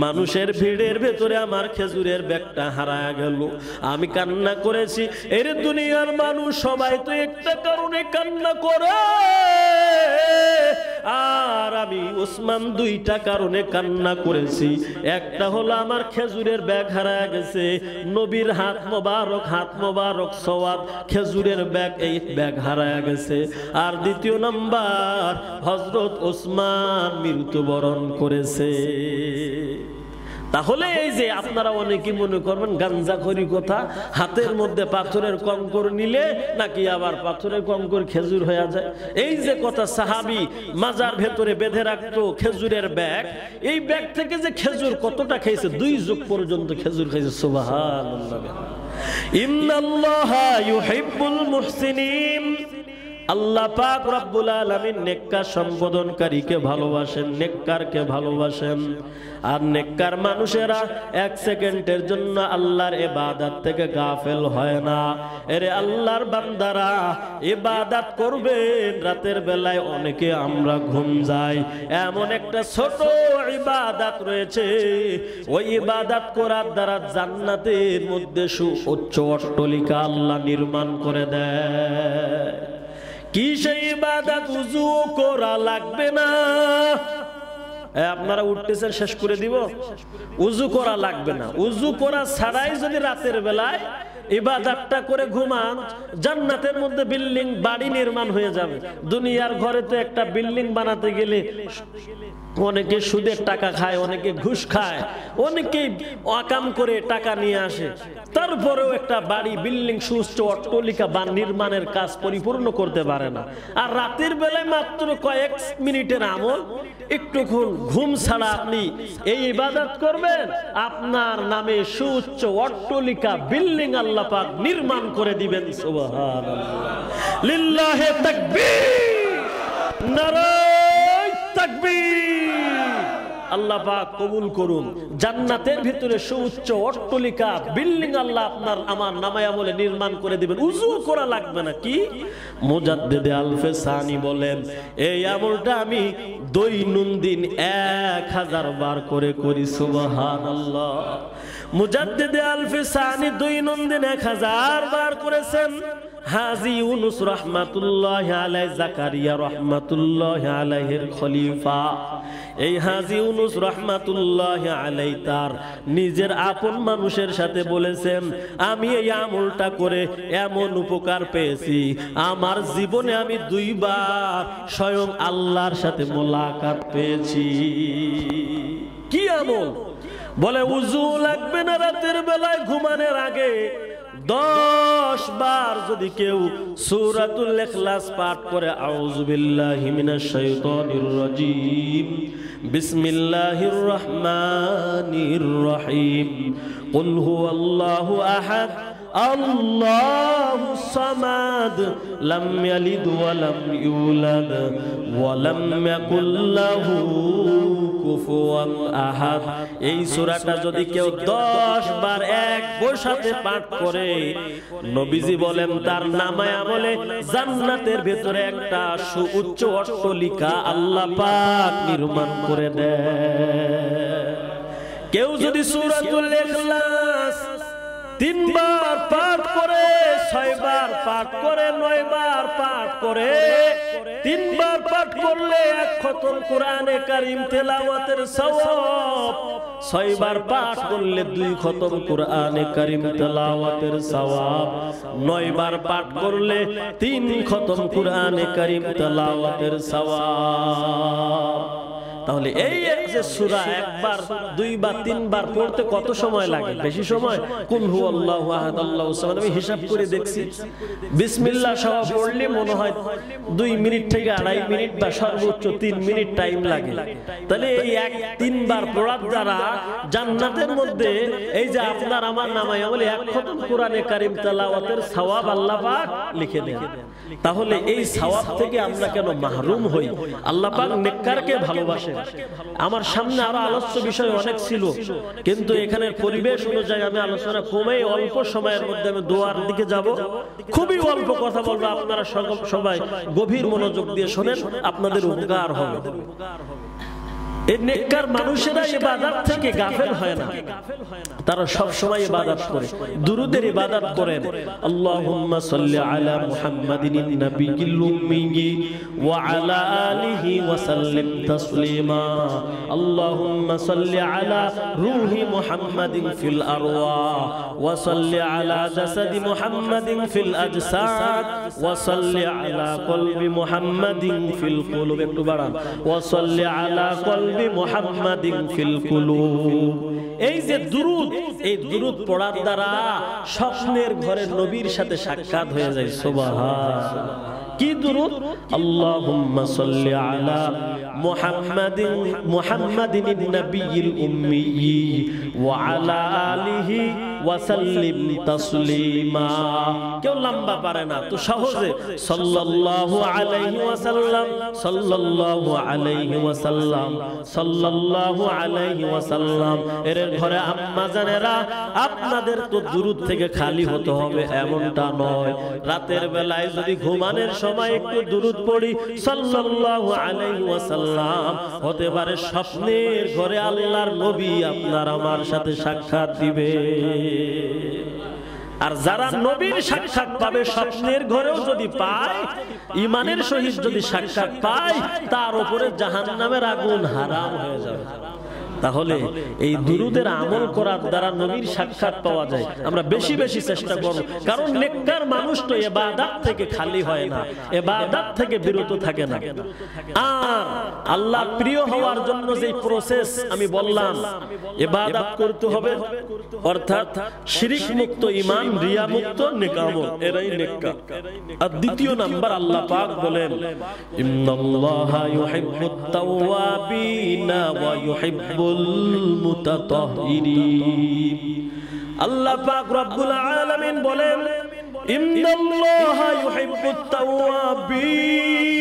মানুষের ভিড়ের ভেতরে আমার খেজুরের ব্যাগটা হারায়া গেল। আমি কান্না করেছি। এর দুনিয়ার মানুষ সবাই তো একটা কারণে কান্না করে, আর আমি ওসমান 2টা কারণে কান্না করেছি। একটা হলো আমার খেজুরের ব্যাগ হারায়া গেছে, নবীর হাত মোবারক সওয়াব খেজুরের ব্যাগ, এই ব্যাগ হারায়া গেছে। আর দ্বিতীয় নাম্বার, হযরত ওসমান মৃত্যুবরণ করেছে। তাহলে এই যে আপনারা অনেকে মনে করবেন গাঞ্জাখড়ি কথা, হাতের মধ্যে পাথরের কঙ্কর নিলে নাকি আবার পাথরের কঙ্কর খেজুর হয়ে যায়। এই যে কথা, সাহাবী মাজার ভেতরে বেঁধে রাখতো খেজুরের ব্যাগ, এই ব্যাগ থেকে যে খেজুর কতটা খেয়েছে, 2 যুগ পর্যন্ত খেজুর খাইছে। সুবহানাল্লাহ। ইন্নাল্লাহা ইউহিব্বুল মুহসিনিন, আল্লাহ পাক রব্বুল আলামিন নেককার সম্বোধনকারীকে ভালোবাসেন, নেককারকে ভালোবাসেন। আর নেককার মানুষেরা 1 সেকেন্ডের জন্য আল্লাহর ইবাদত থেকে গাফেল হয় না। এরে আল্লাহর বান্দারা, ইবাদত করবেন। রাতের বেলায় অনেকে আমরা ঘুম যাই, এমন একটা ছোট ইবাদত রয়েছে, ওই ইবাদত করার দ্বারা জান্নাতের মধ্যে সুউচ্চ অট্টালিকা আল্লাহ নির্মাণ করে দেয়। কি সেই ইবাদত? ওযু করা লাগবে না। আপনারা উঠতেছেন, শেষ করে দিব। ওযু করা লাগবে না। ওযু করা ছাড়াই যদি রাতের বেলায় ইবাদতটা করে ঘুমান, জান্নাতের মধ্যে বিল্ডিং বাড়ি নির্মাণ হয়ে যাবে। দুনিয়ার ঘরে তো একটা বিল্ডিং বানাতে গেলে অনেকে সুদের টাকা খায়, অনেকে ঘুষ খায়, অনেকে অকাম করে টাকা নিয়ে আসে, তারপরেও একটা বাড়ি বিল্ডিং সুস্থ অট্টালিকা বা নির্মাণের কাজ পরিপূর্ণ করতে পারে না। আর রাতের বেলায় মাত্র কয়েক মিনিটের আমল, একটুক্ষণ ঘুম ছাড়া আপনি এই ইবাদত করবেন, আপনার নামে সুউচ্চ অট্টালিকা বিল্ডিং আল্লাহ পাক নির্মাণ করে দিবেন। সুবহানাল্লাহ, লিল্লাহি তাকবীর, নারায়ে তাকবীর। আল্লাহ পাক কবুল করুন। জান্নাতের ভিতরে সুউচ্চ অট্টালিকা বিল্ডিং আল্লাহ আপনার আমার নামায় আমলে নির্মাণ করে দিবেন। ওযু করা লাগবে না। কি? মুজাদ্দিদে আলফে সানি বলেন, এই আমলটা আমি দৈনন্দিন 1000 বার করে করি। সুবহানাল্লাহ। মুজাদ্দিদে আলফে সানি দৈনন্দিন 1000 বার করেছেন। হাজী ইউনুস রাহমাতুল্লাহি আলাইহি, জাকারিয়া রাহমাতুল্লাহি আলাইহির খলিফা। এই হাজী ইউনুস রাহমাতুল্লাহি আলাইহি তার নিজের আপন মানুষের সাথে বলেছেন, আমি এই আমলটা করে এমন উপকার পেয়েছি, আমার জীবনে আমি 2 বার স্বয়ং আল্লাহর সাথে মোলাকাত পেয়েছি। কি আমল? বলে ওযু লাগবে না। রাতের বেলায় ঘুমানোর আগে 10 বার যদি কেউ সূরাতুল ইখলাস পাঠ করে, আউযু বিল্লাহি মিনাশ শাইতানির রাজীম, বিসমিল্লাহির রহমানির রহিম, কুল হুয়াল্লাহু আহাদ, আল্লাহুস সামাদ, লাম ইয়ালিদ ওয়া লাম ইউলাদ ওয়া লাম ইয়াকুল লাহু কুফুয়ান আহাদ, এই সূরাটা যদি কেউ 10 বার এক বসাতে পাঠ করে, নবীজি বলেন তার নামায় আমলে জান্নাতের ভিতরে একটা সুউচ্চ অট্টালিকা আল্লাহ পাক নির্মাণ করে দেয়। কেউ যদি সূরাতুল ইখলাস 3 বার পাঠ করে, 6 বার পাঠ করে, 9 বার পাঠ করে, 3 বার পাঠ করলে 1 খতম কোরআনে কারীম তেলাওয়াতের সওয়াব, 6 বার পাঠ করলে 2 খতম কোরআনে কারীম তেলাওয়াতের সওয়াব, 9 বার পাঠ করলে 3 খতম কোরআনে কারীম তেলাওয়াতের সওয়াব। তাহলে এই যে সূরা একবার দুইবার তিনবার পড়তে কত সময় লাগে? বেশি সময়? কুল হুয়াল্লাহু আহাদ আল্লাহু সামাদ আমি হিসাব করে দেখছি, বিসমিল্লাহ সহ পড়লে মনে হয় 2 মিনিট থেকে 2.5 মিনিট বা সর্বোচ্চ 3 মিনিট টাইম লাগে। তাহলে এই এক তিনবার পড়ার দ্বারা জান্নাতের মধ্যে এই যে আপনার আমার নামায় আমলে এক খতম কোরআনে কারীম তেলাওয়াতের সওয়াব আল্লাহ পাক লিখে দেন। তাহলে এই সওয়াব থেকে আমরা কেন মাহরুম হই? আল্লাহ পাক নেককারকে ভালোবাসেন। আমার সামনে আরো আলোচ্য বিষয় অনেক ছিল, কিন্তু এখানের পরিবেশ অনুযায়ী আমি আলোচনা কমে অল্প সময়ের মধ্যে আমি দোয়ার দিকে যাব। খুবই অল্প কথা বলবো, আপনারা সবাই গভীর মনোযোগ দিয়ে শোনেন, আপনাদের উপকার হবে। এই নেককার মানুষেরা ইবাদত থেকে গাফেল হয় না, তারা সব সময় ইবাদত করে, দুরূদের ইবাদত করেন। আল্লাহুম্মা সাল্লি আলা মুহাম্মাদিন নাবিয়্যিল উম্মি ওয়া আলা আলিহি ওয়া সাল্লিম তাসলিমা। আল্লাহুম্মা সাল্লি আলা রূহি মুহাম্মাদিন ফিল আরওয়াহ ওয়া সাল্লি আলা জাসাদি মুহাম্মাদিন ফিল আজসাদ ওয়া সাল্লি আলা কলবি মুহাম্মাদিন ফিল কুলুব। একটু বাড়ান, ওয়া সাল্লি আলা কলবি মুহাম্মাদিন ফিল কুলুব। এই যে দুরূদ, এই দুরূদ পড়ার দ্বারা স্বপ্নের ঘরে নবীর সাথে সাক্ষাৎ হয়ে যায়। সুবহানাল্লাহ। কি দুরূদ? আল্লাহুম্মা সাল্লি আলা মুহাম্মাদিন নাবিয়্যিল উম্মি ওয়া আলা আলিহি ওয়া সাল্লিম তাসলিমা। কেউ লম্বা পারে না তো সহজে সাল্লাল্লাহু আলাইহি ওয়াসাল্লাম, সাল্লাল্লাহু আলাইহি ওয়াসাল্লাম, সাল্লাল্লাহু আলাইহি ওয়াসাল্লাম। এর ঘরে আম্মা জানেরা, আপনাদের তো দুরূদ থেকে খালি হতে হবে এমনটা নয়। রাতের বেলায় যদি ঘুমানোর সময় একটু দুরূদ পড়ি সাল্লাল্লাহু আলাইহি ওয়াসাল্লাম, হতে পারে স্বপ্নের ঘরে আল্লাহর নবী আপনার আমার সাথে সাক্ষাৎ দিবে। আর যারা নবীর সাক্ষাৎ পাবে স্বপ্নের ঘরেও যদি পায়, ঈমানের সহিত যদি সাক্ষাৎ পায়, তার উপরে জাহান্নামের আগুন হারাম হয়ে যাবে। তাহলে এই দুরূদের আমল করার দ্বারা নবীর সাক্ষাৎ পাওয়া যায়। আমরা বেশি বেশি চেষ্টা করব, কারণ নেককার মানুষ তো ইবাদত থেকে খালি হয় না, ইবাদত থেকে বিরত থাকে না। আর আল্লাহ প্রিয় হওয়ার জন্য যে প্রসেস আমি বললাম, ইবাদত করতে হবে, অর্থাৎ শিরক মুক্ত, ঈমান রিয়া মুক্ত, নেক আমল, এরাই নেককার। আর দ্বিতীয় নাম্বার আল্লাহ পাক বলেন, ইন্নাল্লাহা ইউহিব্বুত তাওয়াবিনা ওয়া ইউহিব্বুল মুতাতাহহিরিন। আল্লাহ পাক রব্বুল আলামিন বলেন, ইন্নাল্লাহা ইউহিব্বুত তাওয়াবিন।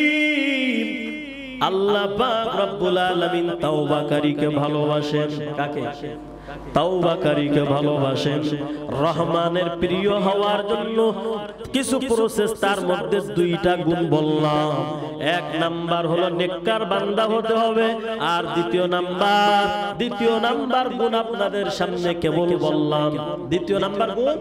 আল্লাহ পাক রব্বুল আলামিন তাওবাকারীকে ভালোবাসেন। কাকে? তাওবাকারীকে ভালোবাসেন। রহমানের প্রিয় হওয়ার জন্য কিছু প্রসেস, তার মধ্যে 2টা গুণ বললাম। এক নাম্বার হলো নেককার বান্দা হতে হবে, আর দ্বিতীয় নাম্বার গুণ আপনাদের সামনে কেবল বললাম। দ্বিতীয় নাম্বার গুণ,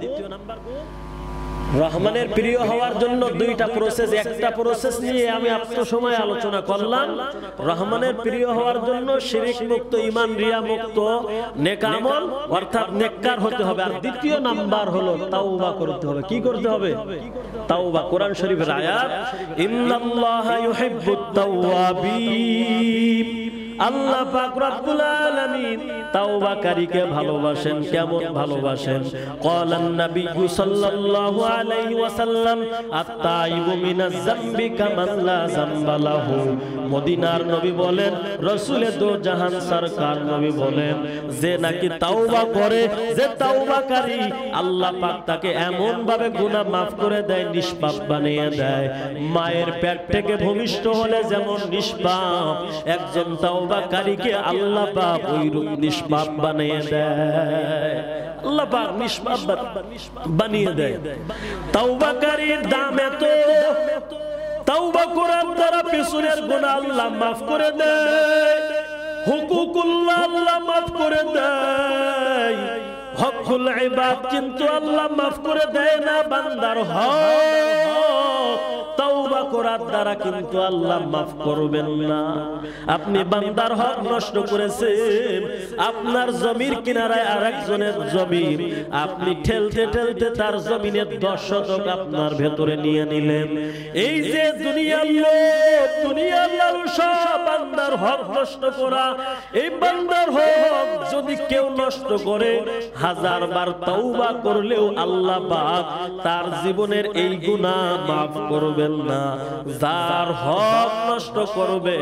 রহমানের প্রিয় হওয়ার জন্য 2টা প্রসেস। একটা প্রসেস নিয়ে আমি সময় আলোচনা করলাম, রহমানের প্রিয় হওয়ার জন্য শিরক মুক্ত, ঈমান রিয়া মুক্ত, নেক আমল, অর্থাৎ নেককার হতে হবে। আর দ্বিতীয় নাম্বার হলো তাওবা করতে হবে। কি করতে হবে? তাওবা। কোরআন শরীফের আয়াত, ইন্নাল্লাহা ইউহিব্বুত তাওয়াবিন। আল্লাহ পাক রব্বুল আলামিন তাওবাকারীকে ভালোবাসেন। কেমন ভালোবাসেন? ক্বালান নাবিয়্যু সাল্লাল্লাহু আলাইহি ওয়াসাল্লাম, আত-তাইবু মিনাজ যামবি কামান লা যামবা লাহু। মদিনার নবী বলেন, রাসূলে দো জাহান সরকার নবী বলেন, যে নাকি তাওবা করে, যে তাওবাকারী, আল্লাহ পাক তাকে এমন ভাবে গুনাহ মাফ করে দেয়, নিষ্পাপ বানিয়ে দেয়। মায়ের পেট থেকে ভূমিষ্ঠ হলে যেমন নিষ্পাপ, একজন তাওবাকারীকে আল্লাহ পাক ওইরূপ নিষ্পাপ বানিয়ে দেয়। আল্লাহ পাক নিষ্পাপ বানিয়ে দেয়। তাওবাকারীর দাম এত, তাওবা করার দ্বারা পিছনের গুনাহ আল্লাহ মাফ করে দেয়, হুকুকুল্লাহ আল্লাহ মাফ করে দেয়, হকুল ইবাদ কিন্তু আল্লাহ মাফ করে দেয় না। বান্দার হক তাওবা করার দ্বারা কিন্তু আল্লাহ মাফ করবেন না। আপনি বান্দার হক নষ্ট করেছেন, আপনার জমির কিনারায় আরেকজনের জমিন, আপনি ঠেলতে ঠেলতে তার জমিনের 10 শতক আপনার ভেতরে নিয়ে নিলেন। এই যে দুনিয়ার লোক, দুনিয়ার লালসা, বান্দার হক নষ্ট করা। এই বান্দার হক যদি কেউ নষ্ট করে, 1000 বার তওবা করলেও আল্লাহ পাক তার জীবনের এই গুনাহ মাফ করবেন না। যার হক নষ্ট করবে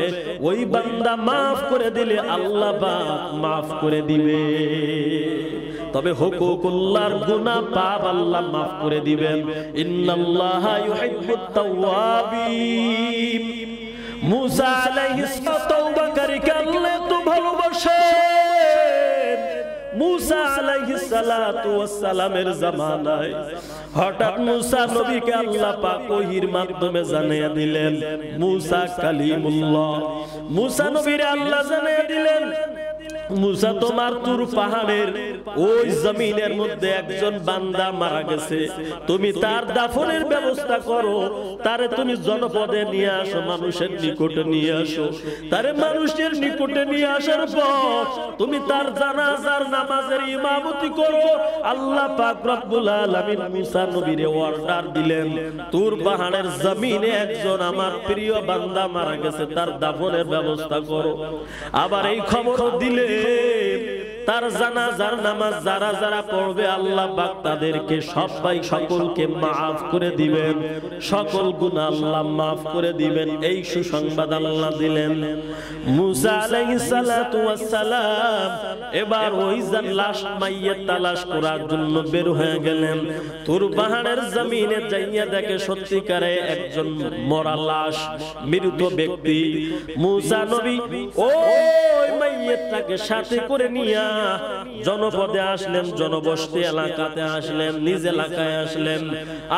ওই বান্দা মাফ করে দিলে আল্লাহ পাক মাফ করে দিবে। তবে হুকুকুল্লাহর গুনাহ পাপ আল্লাহ মাফ করে দিবেন। ইন্নাল্লাহা ইউহিব্বুত তাওয়াবিন। মুসা আলাইহিস সালাম তওবাকারীকে আল্লাহ তো ভালোবাসেন। মুসা আলাইহিস সালাতু ওয়াস সালামের জামানায় হঠাৎ মুসা নবীকে আল্লাহ পাক ওহীর মাধ্যমে জানিয়ে দিলেন মুসা কালিমুল্লাহ। মুসা নবীরে আল্লাহ জানিয়ে দিলেন মুসা, তোমার তুর পাহাড়ের ওই জমিনের মধ্যে একজন বান্দা মারা গেছে, তুমি তার দাফনের ব্যবস্থা করো। তারে তুমি জনপদে নিয়ে আসো, মানুষের নিকটে নিয়ে আসো। তারে মানুষের নিকটে নিয়ে আসার পর তুমি তার জানাজার নামাজের ইমামতি করো। আল্লাহ পাক রব্বুল আলামিন মুসা নবীরে অর্ডার দিলেন, তুর পাহাড়ের জমিনে একজন আমার প্রিয় বান্দা মারা গেছে, তার দাফনের ব্যবস্থা করো। আবার এই খবর দিলে তার জানাজার নামাজ যারা যারা পড়বে আল্লাহ পাক তাদেরকে সবাই সকলকে মাফ করে দিবেন, সকল গুনাহ আল্লাহ মাফ করে দিবেন। এই সুসংবাদ আল্লাহ দিলেন। মুসা আলাইহিস সালাতু ওয়াস সালাম এবার ওই লাশ মাইয়্যিত তালাশ করার জন্য বের হয়ে গেলেন। তুর পাহাড়ের জমিনে যাইয়া দেখে সত্যিকারে একজন মরা লাশ, মৃত ব্যক্তি। মুসা নবী ওই মাইয়্যিতটাকে সাথে করে নিয়ে জনপদে আসলেন, জনবসতি এলাকাতে আসলেন, নিজ এলাকায় আসলেন।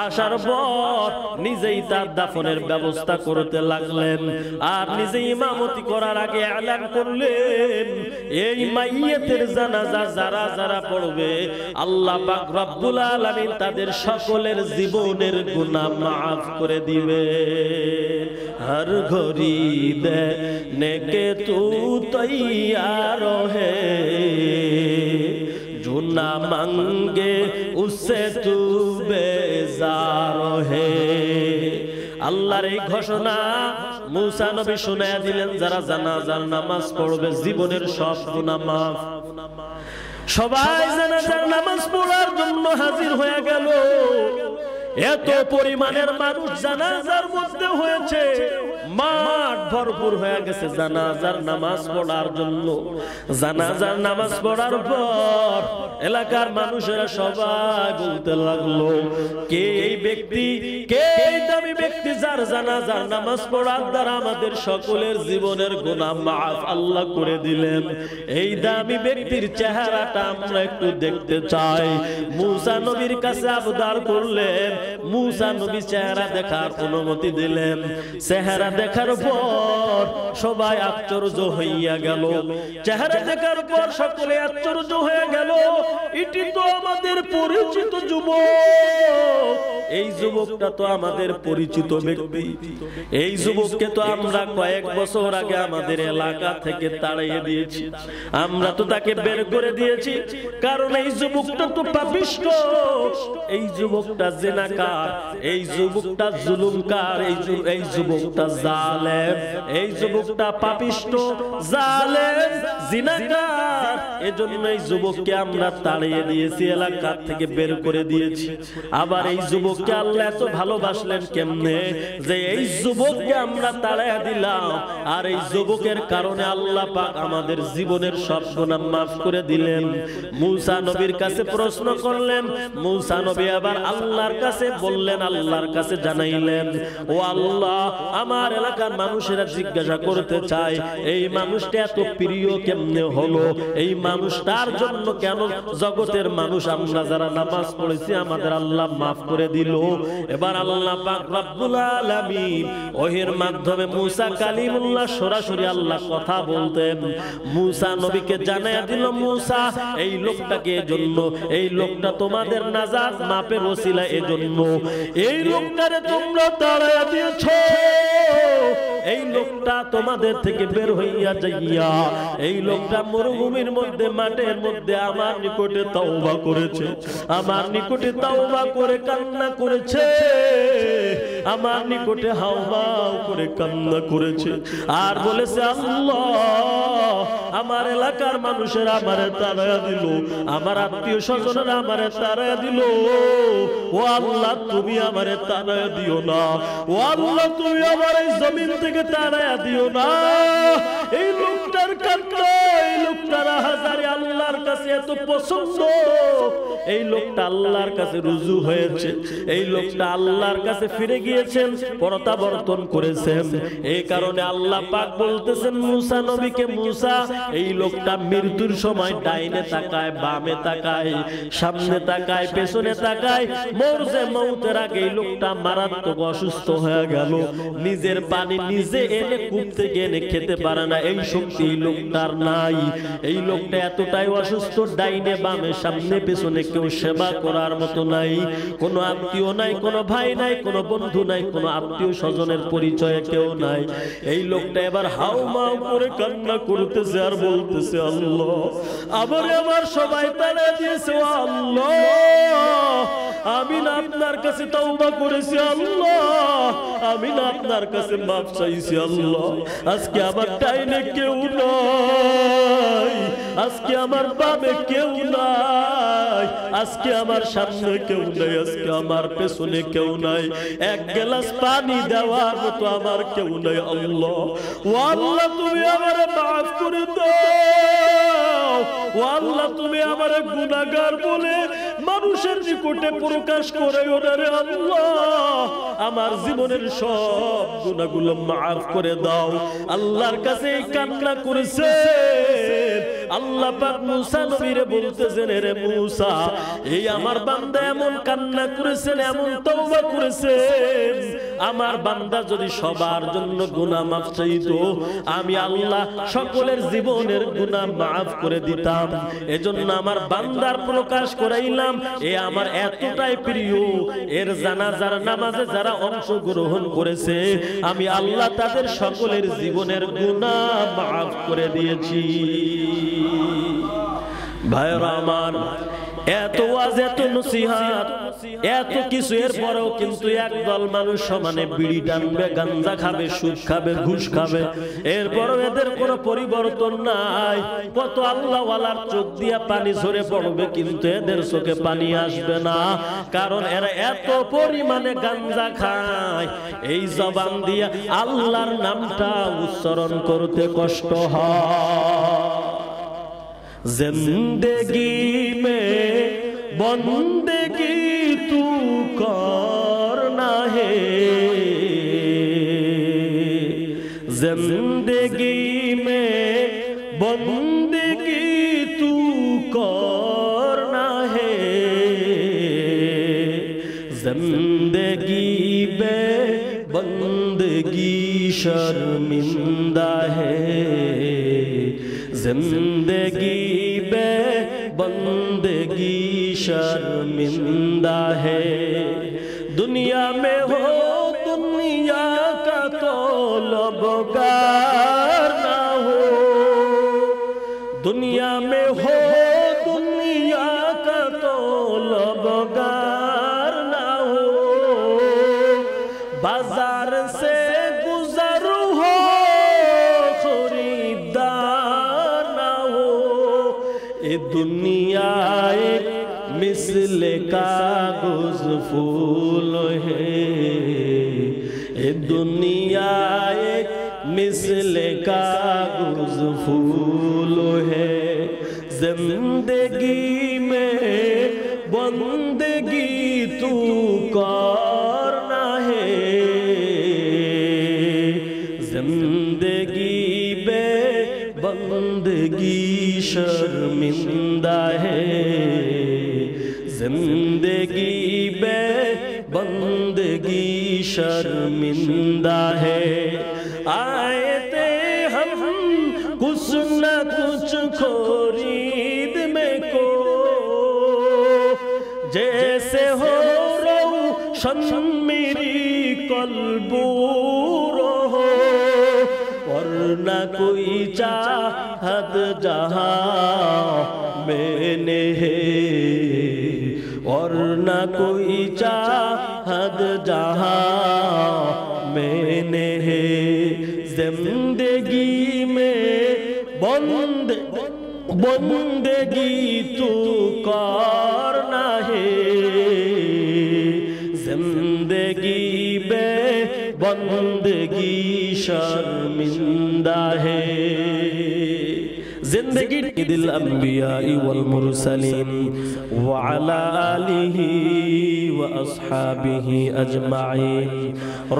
আসার পর নিজেই তার দাফনের ব্যবস্থা করতে লাগলেন। আর নিজে ইমামতি করার আগে এলান করলেন, এই মাইয়্যিতের জানাজা যারা যারা পড়বে আল্লাহ পাক রব্বুল আলামিন তাদের সকলের জীবনের গুনাহ মাফ করে দিবে। हर घड़ी देने के तू तैयार है, जो ना मांगे उससे तू बेजार है। আল্লাহর এই ঘোষণা মুসা নবী শুনায়া দিলেন, যারা জানাজার নামাজ পড়বে জীবনের সব গুনাহ মাফ। সবাই জানাজার নামাজ পড়ার জন্য হাজির হয়ে গেল। এত পরিমাণের মানুষ জানাজার মধ্যে হয়েছে, মাঠ ভরপুর হয়ে গেছে জানাজার নামাজ পড়ার জন্য। জানাজার নামাজ পড়ার পর এলাকার মানুষেরা সবাই বলতে লাগলো, কে এই ব্যক্তি, কে এই দামি ব্যক্তি যার জানাজার নামাজ পড়ার দ্বারা আমাদের সকলের জীবনের গুনাহ মাফ আল্লাহ করে দিলেন। এই দামি ব্যক্তির চেহারাটা আমরা একটু দেখতে চাই। মুসা নবীর কাছে আবদার করলেন, মুসা নবী চেহারা দেখার অনুমতি দিলেন। চেহারা দেখার পর সবাই আশ্চর্য হইয়া গেল। চেহারা দেখার পর সকলে আশ্চর্য হয়ে গেল, এটি তো আমাদের পরিচিত যুবক। এই যুবকটা তো আমাদের পরিচিত ব্যক্তি। এই যুবককে তো আমরা কয়েক বছর আগে আমাদের এলাকা থেকে তাড়িয়ে দিয়েছি, আমরা তো তাকে বের করে দিয়েছি, কারণ এই যুবকটা তো পাপিষ্ঠ, এই যুবকটা জিনাকার, এই যুবকটা জুলুমকার, এই যুবকটা জালেম, এই যুবকটা পাপিষ্ঠ, জালেম, জিনাকার। এজন্য এই যুবককে আমরা তাড়িয়ে দিয়েছি, এলাকা থেকে বের করে দিয়েছি। আবার এই যুবককে আল্লাহ এত ভালোবাসলেন কেমনে যে এই যুবককে আমরা তাড়িয়ে দিলাম, আর এই যুবকের কারণে আল্লাহ পাক আমাদের জীবনের সব গুনাহ মাফ করে দিলেন। মুসা নবীর কাছে প্রশ্ন করলেন, মুসা নবী আবার আল্লাহর কাছে বললেন, আল্লাহর কাছে জানাইলেন, ও আল্লাহ, আমার এলাকার মানুষেরা জিজ্ঞাসা করতে চায় এই মানুষটা এত প্রিয় কেমনে হলো, এই মানুষটার জন্য কেন জগতের মানুষ আমরা যারা নামাজ পড়েছি আমাদের আল্লাহ মাফ করে দিল। এবার আল্লাহ পাক রব্বুল আলামিন ওহীর মাধ্যমে মুসা কালিমুল্লাহ সরাসরি আল্লাহ কথা বলতেন, মুসা নবীকে জানায়া দিল, মুসা এই লোকটাকে এজন্য, এই লোকটা তোমাদের নাজাত মাপের ওসিলা, এজন্য এই লোকটারে তোমরা তাড়ায়া দিয়েছো। এই লোকটা লোকটা তোমাদের থেকে বের হইয়া যাইয়া এই লোকটা মরুভূমির মধ্যে মাঠের মধ্যে আমার নিকটে তওবা করেছে, আমার নিকটে তওবা করে কান্না করেছে, আমার নিকটে হাওমাও করে কান্না করেছে আর বলেছে আল্লাহ আমার এলাকার মানুষেরা আমারে তাড়ায়া দিল, আমার আত্মীয় স্বজনেরা আমারে তাড়ায়া দিল, ও আল্লাহ তুমি আমারে তাড়ায়া দিও না, ও আল্লাহ তুমি আমার এই জমিন থেকে তাড়ায়া দিও না। এই লোকটার কান্না, এই লোকটার হাজারে আল্লাহর কাছে এত পছন্দ, এই লোকটা আল্লাহর কাছে রুজু হয়েছে, এই লোকটা আল্লাহর কাছে ফিরে গিয়েছেন, প্রত্যাবর্তন করেছেন। এই কারণে আল্লাহ পাক বলতেছেন মুসা নবীকে, মুসা এই লোকটা মৃত্যুর সময় ডাইনে তাকায়, বামে তাকায়, সামনে তাকায়, পেছনে তাকায়, মরছে, মৌতের আগে এই লোকটা মারাত্মক অসুস্থ হয়ে গেল, নিজের পানি নিজে এনে কূপ থেকে এনে খেতে পারে না, এই শক্তি এই লোকটার নাই। এই লোকটা এতটাই অসুস্থ, ডাইনে বামে সামনে পেছনে কেউ সেবা করার মতো নাই, কোনো আত্মীয় নাই, কোনো ভাই নাই, কোনো বন্ধু নাই, কোনো আত্মীয় স্বজনের পরিচয়ে কেউ নাই। এই লোকটা এবার হাউমাউ করে কান্না করতেছে আর বলতেছে আল্লাহ আবার আমার সবাই তাড়া দিয়েছে, আল্লাহ আমি না আপনার কাছে তওবা করেছি, আল্লাহ আমি না আপনার কাছে মাফ চাইছি, আল্লাহ আজকে আমার ডাইনে কেউ নাই, আজকে আমার বামে কেউ নাই, আজকে আমার সামনে কেউ নাই, আজকে আমার পেছনে কেউ নাই, এক গ্লাস পানি দেওয়ার মতো আমার কেউ নাই, আল্লাহ ও আল্লাহ তুমি আমারে মাফ করে দাও, ও আল্লাহ তুমি আমারে গুনাহগার বলে মানুষের নিকটে প্রকাশ করে ওরে আল্লাহ আমার জীবনের সব গুনাহগুলো মাফ করে দাও। আল্লাহর কাছে এই কান্না করেছে। আল্লাহ পাক মুসা নবীরে বলতেছেন রে মুসা এই আমার বান্দা এমন কান্না করেছেন, এমন তওবা করেছেন, আমার বান্দা যদি সবার জন্য গুনাহ মাফ চাইতো আমি আল্লাহ সকলের জীবনের গুনাহ মাফ করে দিতাম। এজন্য আমার বান্দার প্রকাশ করাইলাম, এ আমার এতটাই প্রিয়, এর জানাজার নামাজে যারা অংশগ্রহণ করেছে আমি আল্লাহ তাদের সকলের জীবনের গুনাহ মাফ করে দিয়েছি। ভাইরা আমার, এত ওয়াজ, এত নসিহত, এত কিছু এর পরেও কিন্তু একদল মানুষ সমানে বিড়ি টানবে, গাঞ্জা খাবে, সুদ খাবে, ঘুষ খাবে, এরপরও এদের কোনো পরিবর্তন নাই। কত আল্লাহওয়ালার চোখ দিয়া পানি ঝরে পড়বে কিন্তু এদের চোখে পানি আসবে না, কারণ এরা এত পরিমাণে গাঞ্জা খায় এই জবান দিয়া আল্লাহর নামটা উচ্চারণ করতে কষ্ট হয়। जिंदगी में बंदगी तू करना है, जिंदगी में बंदगी तू करना है, जिंदगी में बंदगी शर्मिंदा है, जिंदगी बे बंदगी शर्मिंदा है। दुनिया में हो दुनिया का तो लबगार ना हो, दुनिया में हो दुनिया का तो लबगार ना हो, बाजार से गुजर हो खरीदार ना हो, ये दुनिया एक मिसले कागज फूल है, ये दुनिया एक मिसले कागज फूल है, जिंदगी में बंदगी तू करना है, जिंदगी में बंदगी शर्मिंदा है, जिंदगी में बंदगी शर्मिंदा है। आए थे हम कुछ न कुछ खरीद में को, जैसे हो रोशन मेरी कल्बू रहो, कोई चाहत जहां में है और न कोई चाहत जहां में है जिंदगी में बंदगी तू करना है जिंदगी बे बंदगी शर्मिंदा है जिंदगी दिल अंबिया वल मुरसलीन व अला आलिहि व अस्हाबिहि अजमाइन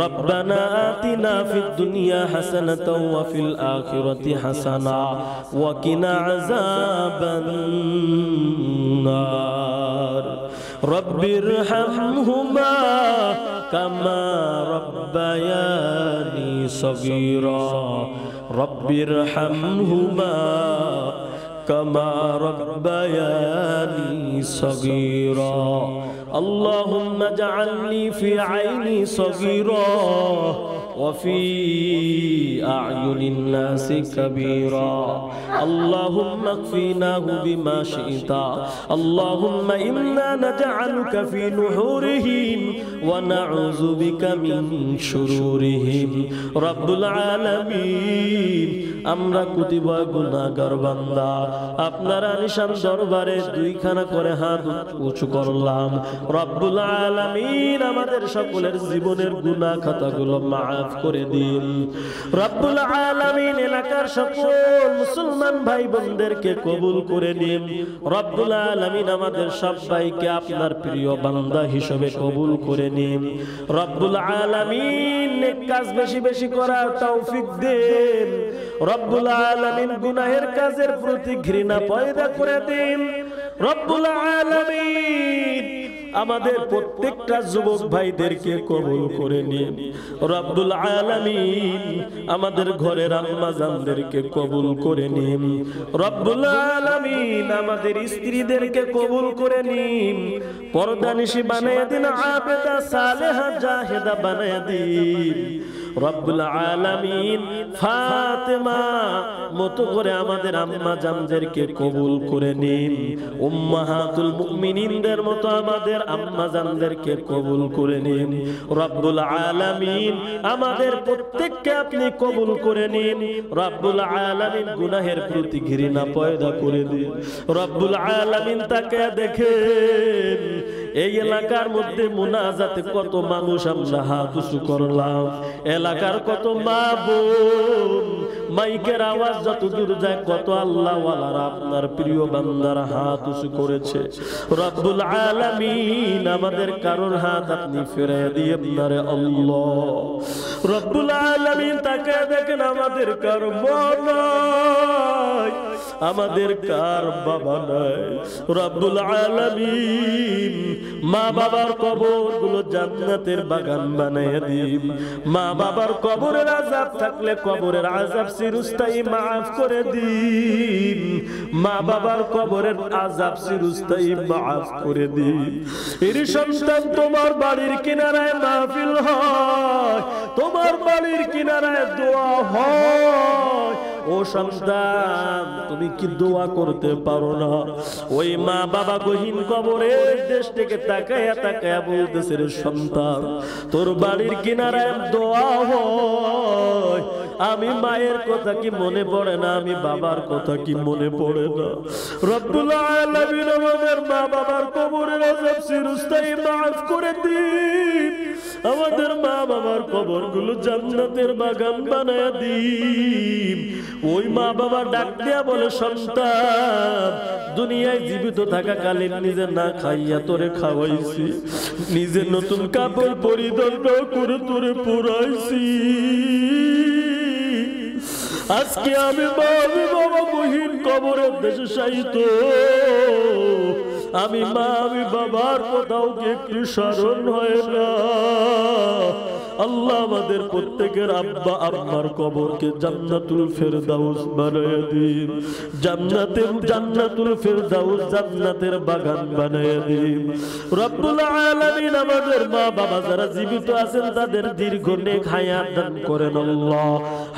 रब्बना आतिना फिद दुनिया हसनतन व फिल आखिरति हसना व किना अज़ाबन नार रब्बिरहमहुमा कमा रब्बयानी सगीरा रब्बिरहमहुमा कमा रब्बयानी सगीरा अल्लाहुम्मा जअलनी फी आइनी सगीरा वफी अयुनिन नासि कबीरा अल्लाहुम्मा अक्फिनाहु बिमा शि'ता अल्लाहुम्मा इन्ना नजअलुका फी नुहूरिहिम व नऊज़ु बिका मिन शुरूरिहिम रब्बुल आलामीन আমরা কুতিবা গুনাহগার বান্দা আপনার আলিশান দরবারে দুইখানা করে হাত উঁচু করলাম রব্বুল আলামিন আমাদের সকলের জীবনের গুনাহ খাতাগুলো maaf করে দিন রব্বুল আলামিন এলাকার সকল মুসলমান ভাই বোনদেরকে কবুল করে নিন রব্বুল আলামিন আমাদের সবাইকে আপনার প্রিয় বান্দা হিসেবে কবুল করে নিন রব্বুল আলামিন নেক কাজ বেশি বেশি করার তৌফিক দেন রব্বুল আলামিন গুনাহের কাজের প্রতি ঘৃণা পয়দা করে দিন রব্বুল আলামিন আমাদের প্রত্যেকটা যুবক ভাইদেরকে কবুল করে নিন রব্বুল আলামিন আমাদের ঘরের আম্মা জানদেরকে কবুল করে নিন রব্বুল আলামিন আমাদের স্ত্রীদেরকে কবুল করে নিন পর্দানিশী বানায় দিন আবেদা সালেহা জাহেদা বানায় দিন রব্বুল আলামিন ফাতেমা মতো করে আমাদের আম্মা জানদেরকে কবুল করে নিন উম্মাহাতুল মুমিনিনদের মতো আমাদের আম্মা জানদেরকে কবুল করে নিন রব্বুল আলামিন আমাদের প্রত্যেককে আপনি কবুল করে নিন রব্বুল আলামিন গুনাহের প্রতি ঘৃণা পয়দা করে দিন রব্বুল আলামিন তাকে দেখেন এই এলাকার মধ্যে মুনাজাতে কত মানুষ আমরা হাত উঁচু করলাম এলাকার কত মা বোন মাইকের আওয়াজ যত দূর যায় কত আল্লাহ ওয়ালারা আপনার প্রিয় বান্দার হাত উঁচু করেছে রব্বুল আলামিন আমাদের কারোর হাত আপনি ফিরিয়ে দিয়ে আপনারে আল্লাহ রব্বুল আলামিন তাকে দেখেন আমাদের কার মা নাই আমাদের কার বাবা নাই রব্বুল আলামিন মা বাবার কবরগুলো জান্নাতের বাগান বানায় দিন মা বাবার কবরের আযাব থাকলে কবরের আযাব চিরস্থায়ী maaf করে দিন মা বাবার কবরের আযাব চিরস্থায়ী maaf করে দিন এর সন্তান তোমার বাড়ির কিনারায় মাহফিল হয় তোমার বাড়ির কিনারায় দোয়া হয় ও সন্তান তুমি কি দোয়া করতে পারো না ওই মা বাবা গহীন কবরের দেশ থেকে তাকায়া তাকায়া বলতেছে রে সন্তান তোর বাড়ির কিনারায় দোয়া হয় আমি মায়ের কথা কি মনে পড়ে না আমি বাবার কথা কি মনে পড়ে না রব্বুল আলামিন আমাদের মা বাবার কবরের আযাব চিরস্থায়ী maaf করে দিন আমাদের মা বাবার কবরগুলো জান্নাতের বাগান বানায় দিন ওই মা বাবা ডাক দিয়া বলে সন্তান দুনিয়ায় জীবিত থাকাকালীন নিজে না খাইয়া তোরে খাওয়াইছি নিজে নতুন কাপড় পরিধান করে তোরে পরাইছি আজকে আমি বাবা গহীন কবরের দেশে শায়িত আমি মা আমি বাবার কোথাও কি একটু স্মরণ হয় না আল্লাহ আমাদের প্রত্যেকের আব্বা আম্মার কবরকে জান্নাতুল ফেরদাউস বানায়া দিন, জান্নাতুল ফেরদাউস জান্নাতের বাগান বানায়া দিন। রব্বুল আলামিন আমাদের মা বাবা যারা জীবিত আছেন তাদের দীর্ঘ নেক হায়াত দান করেন আল্লাহ,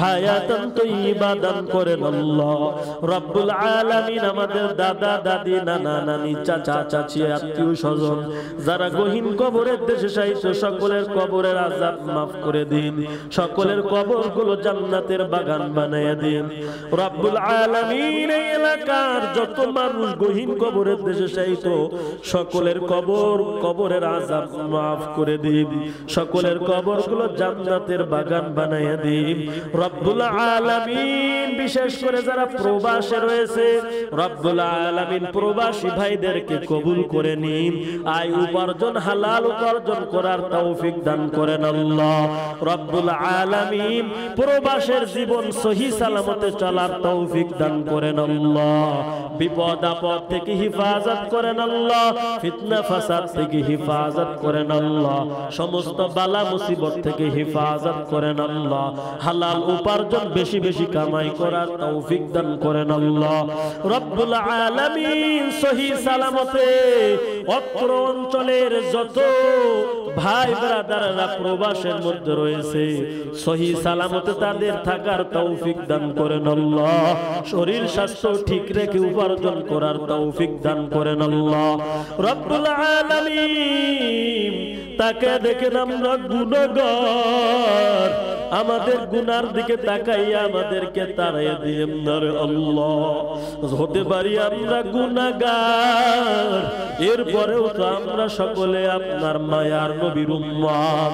হায়াতান তাইয়্যিবা দান করেন আল্লাহ। রব্বুল আলামিন আমাদের দাদা দাদি নানা নানি চাচা চাচি আত্মীয় স্বজন যারা গহীন কবরের দেশে শায়িত সকলের কবরের আযাব মাফ করে দিন, সকলের কবরগুলো জান্নাতের বাগান বানায়া দিন। রব্বুল আলামিন এই এলাকার যত মানুষ গহীন কবরের দেশে শায়িত সকলের কবরের আযাব মাফ করে দিন, সকলের কবরগুলো জান্নাতের বাগান বানায়া দিন। রব্বুল আলামিন বিশেষ করে যারা প্রবাসে রয়েছে রব্বুল আলামিন প্রবাসী ভাইদেরকে কবুল করে নিন, আয় উপার্জন হালাল উপার্জন করার তৌফিক দান করেন আল্লাহ। রব্বুল আলামিন প্রবাসের জীবন সহি সালামতে চলার তৌফিক দান করেন আল্লাহ। বিপদ আপদ থেকে হিফাজত করেন আল্লাহ, ফিতনা ফাসাদ থেকে হিফাজত করেন আল্লাহ, সমস্ত বালা মুসিবত থেকে হিফাজত করেন আল্লাহ। হালাল উপার্জন বেশি বেশি কামাই করার তৌফিক দান করেন আল্লাহ। রব্বুল আলামিন সহি সালামতে অত্র অঞ্চলের যত ভাই ব্রাদাররা প্রবাসের মধ্যে রয়েছে সহি সালামতে তাদের থাকার তৌফিক দান করেন আল্লাহ। শরীর স্বাস্থ্য ঠিক রেখে উপার্জন করার তৌফিক দান করেন আল্লাহ। রব্বুল আলামিন তাকে দেখেন আমরা গুনাহগার, আমাদের গুনার দিকে তাকাইয়া আমাদেরকে তাড়াইয়া দিয়েন না রে আল্লাহ। হতে পারি আমরা গুনাহগার, এরপরেও তো আমরা সকলে আপনার মায়ার নবীর উম্মত,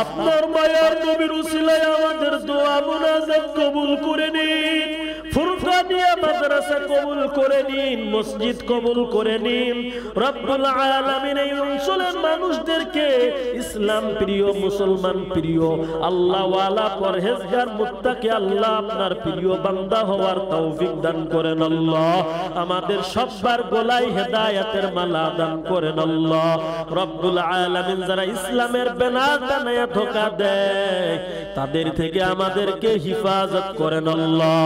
আপনার মায়ার নবীর উসিলায় আমাদের দোয়া মুনাজাত কবুল করে নিন, ফুরকানিয়া মাদ্রাসা কবুল করে নিন, মসজিদ কবুল করে নিন। রব্বুল আলামিন এই অঞ্চলের মানুষদেরকে ইসলাম প্রিয় মুসলমান প্রিয় আল্লাহ ওয়ালা পরহেজগার মুত্তাকি আল্লাহ আপনার প্রিয় বান্দা হওয়ার তৌফিক দান করেন আল্লাহ। আমাদের সবার গলায় হেদায়েতের মালা দান করেন আল্লাহ। রব্বুল আলামিন যারা ইসলামের ব্যানার টানায়া ধোঁকা দেয় তাদের থেকে আমাদেরকে হিফাজত করেন আল্লাহ।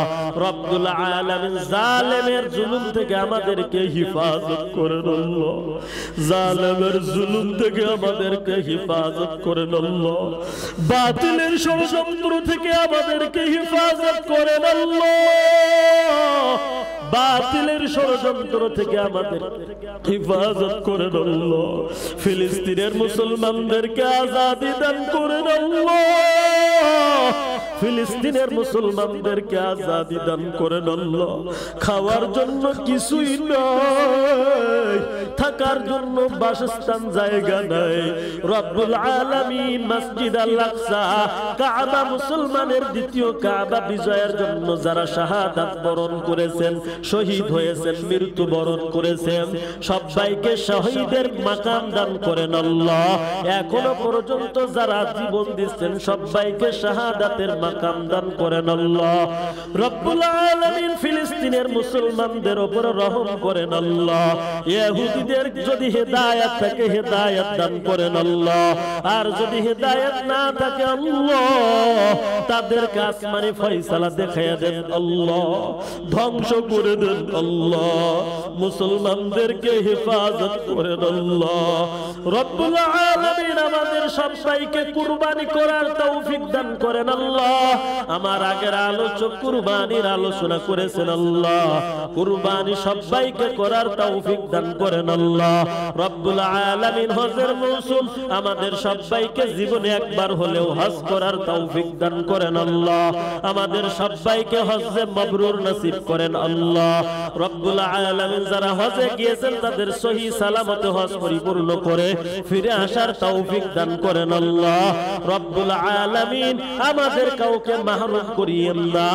রব্বুল আলামিন জালেমের জুলুম থেকে আমাদেরকে হিফাজত করেন আল্লাহ, জালেমের জুলুম থেকে আমাদেরকে হিফাজত করেন আল্লাহ। বাতিলের ষড়যন্ত্র থেকে আমাদেরকে হিফাজত করেন আল্লাহ, বাতিলের ষড়যন্ত্র থেকে আমাদের হিফাজত করেন আল্লাহ। ফিলিস্তিনের মুসলমানদেরকে আজাদি দান করেন আল্লাহ, ফিলিস্তিনের মুসলমানদেরকে আজাদি দান করেন আল্লাহ। খাওয়ার জন্য কিছুই নাই, থাকার জন্য বাসস্থান জায়গা নাই। রব্বুল আলামিন মসজিদ আল আকসা কাবা মুসলমানের দ্বিতীয় কাবা বিজয়ের জন্য যারা শাহাদাত বরণ করেছেন, শহীদ হয়েছেন, মৃত্যু বরণ করেছেন, সবাইকে শহীদের মাকাম দান করেন আল্লাহ। এখনো পর্যন্ত যারা জীবন দিচ্ছেন সবাইকে শাহাদাতের মাকাম দান করেন আল্লাহ। রব্বুল আলামিন ফিলিস্তিনের মুসলমানদের উপর রহম করেন আল্লাহ। ইহুদিদের যদি হেদায়েত থাকে হেদায়েত দান করেন আল্লাহ, আর যদি হেদায়েত না থাকে আল্লাহ তাদেরকে আসমানি ফয়সালা দেখাইয়া দেন আল্লাহ, ধ্বংস করে দেন আল্লাহ, মুসলমানদেরকে হেফাজত করেন আল্লাহ। রব্বুল আলামিন আমাদের সবাইকে কুরবানি করার তৌফিক দান করেন আল্লাহ। আমার আগের আলোচক কুরবানির আলোচনা করেছেন আল্লাহ, কুরবানি সবাইকে করার তৌফিক দান করেন আল্লাহ। রব্বুল আলামিন হজের মৌসুম আমাদের সবাইকে জীবনে একবার হলেও হজ করার তৌফিক দান করেন আল্লাহ। আমাদের সবাইকে হজ্জে মাবরুর নসিব করেন আল্লাহ। রব্বুল আলামিন যারা হজে গিয়েছেন তাদের সহি সালামতে হজ পরিপূর্ণ করে ফিরে আসার তৌফিক দান করেন আল্লাহ। রব্বুল আলামিন আমাদের কাউকে মাহরুম করিয়েন না।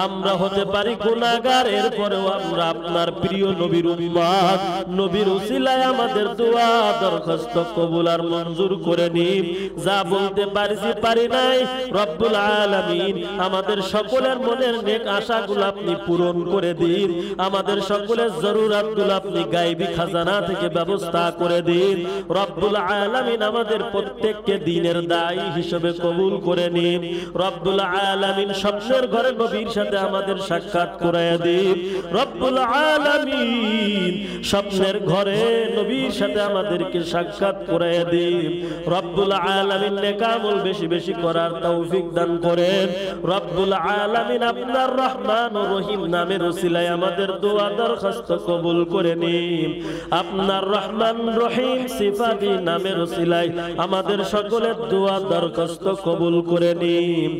আমরা হতে পারি গুনাহগার, এরপরেও আমরা আপনার প্রিয় নবীর উম্মত, নবীর উসিলায় আমাদের দোয়া দরখাস্ত কবুল আর মঞ্জুর করে নিন। যা বলতে পারছি পারি নাই, রব্বুল আলামিন আমাদের সকলের মনের নেক আশাগুলো আপনি পূরণ করে দিন। আমাদের সকলের জরুরতগুলো আপনি গায়বী খাজানা থেকে ব্যবস্থা করে দিন। রব্বুল আলামিন আমাদের প্রত্যেককে দ্বীনের দায়ী হিসেবে কবুল করে নিন। রব্বুল আলামিন স্বপ্নের ঘরে নবীর সাথে আমাদের সাক্ষাৎ করায় দিন। রব্বুল আলামিন স্বপ্নের ঘরে নবীর সাথে আমাদেরকে সাক্ষাৎ করায় দিন। রব্বুল আলামিন নেক আমল বেশি বেশি করার তৌফিক দান করেন। রব্বুল আলামিন আপনার রহমান ও রহিম নামের উসিলায় আমাদের দোয়া দরখাস্ত কবুল করে নিন। আপনার রহমান রহিম সিফাতি নামের উসিলায় আমাদের সকলের দোয়া দরখাস্ত কবুল করে নিন।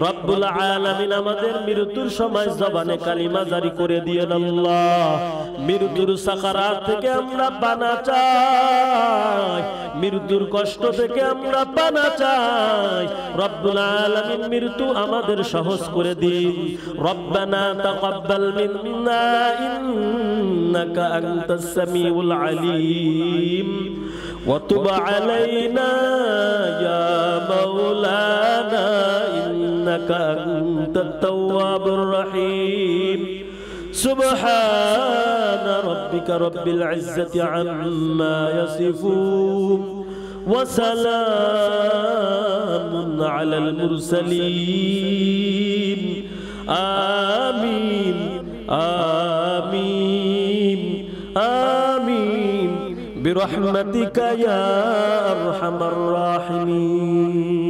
রব্বুল আলামিন আমাদের মৃত্যুর সময় জবানে কালিমা জারি করে দিয়েন আল্লাহ। মৃত্যুর সাকারাত থেকে আমরা পানা চাই, মৃত্যুর কষ্ট থেকে আমরা পানা চাই। রব্বুল আলামিন মৃত্যু আমাদের সহজ করে দিন। রব্বানা তাকাব্বাল মিন্না ইন্নাকা আনতাস সামিউল আলিম ওয়া তুব আলাইনা ইয়া মাওলানা ইন্নাকা আনতাত তাওয়াবুর রহিম। سبحان ربك رب العزة عما يصفون وسلام على المرسلين آمين آمين آمين برحمتك يا أرحم الراحمين.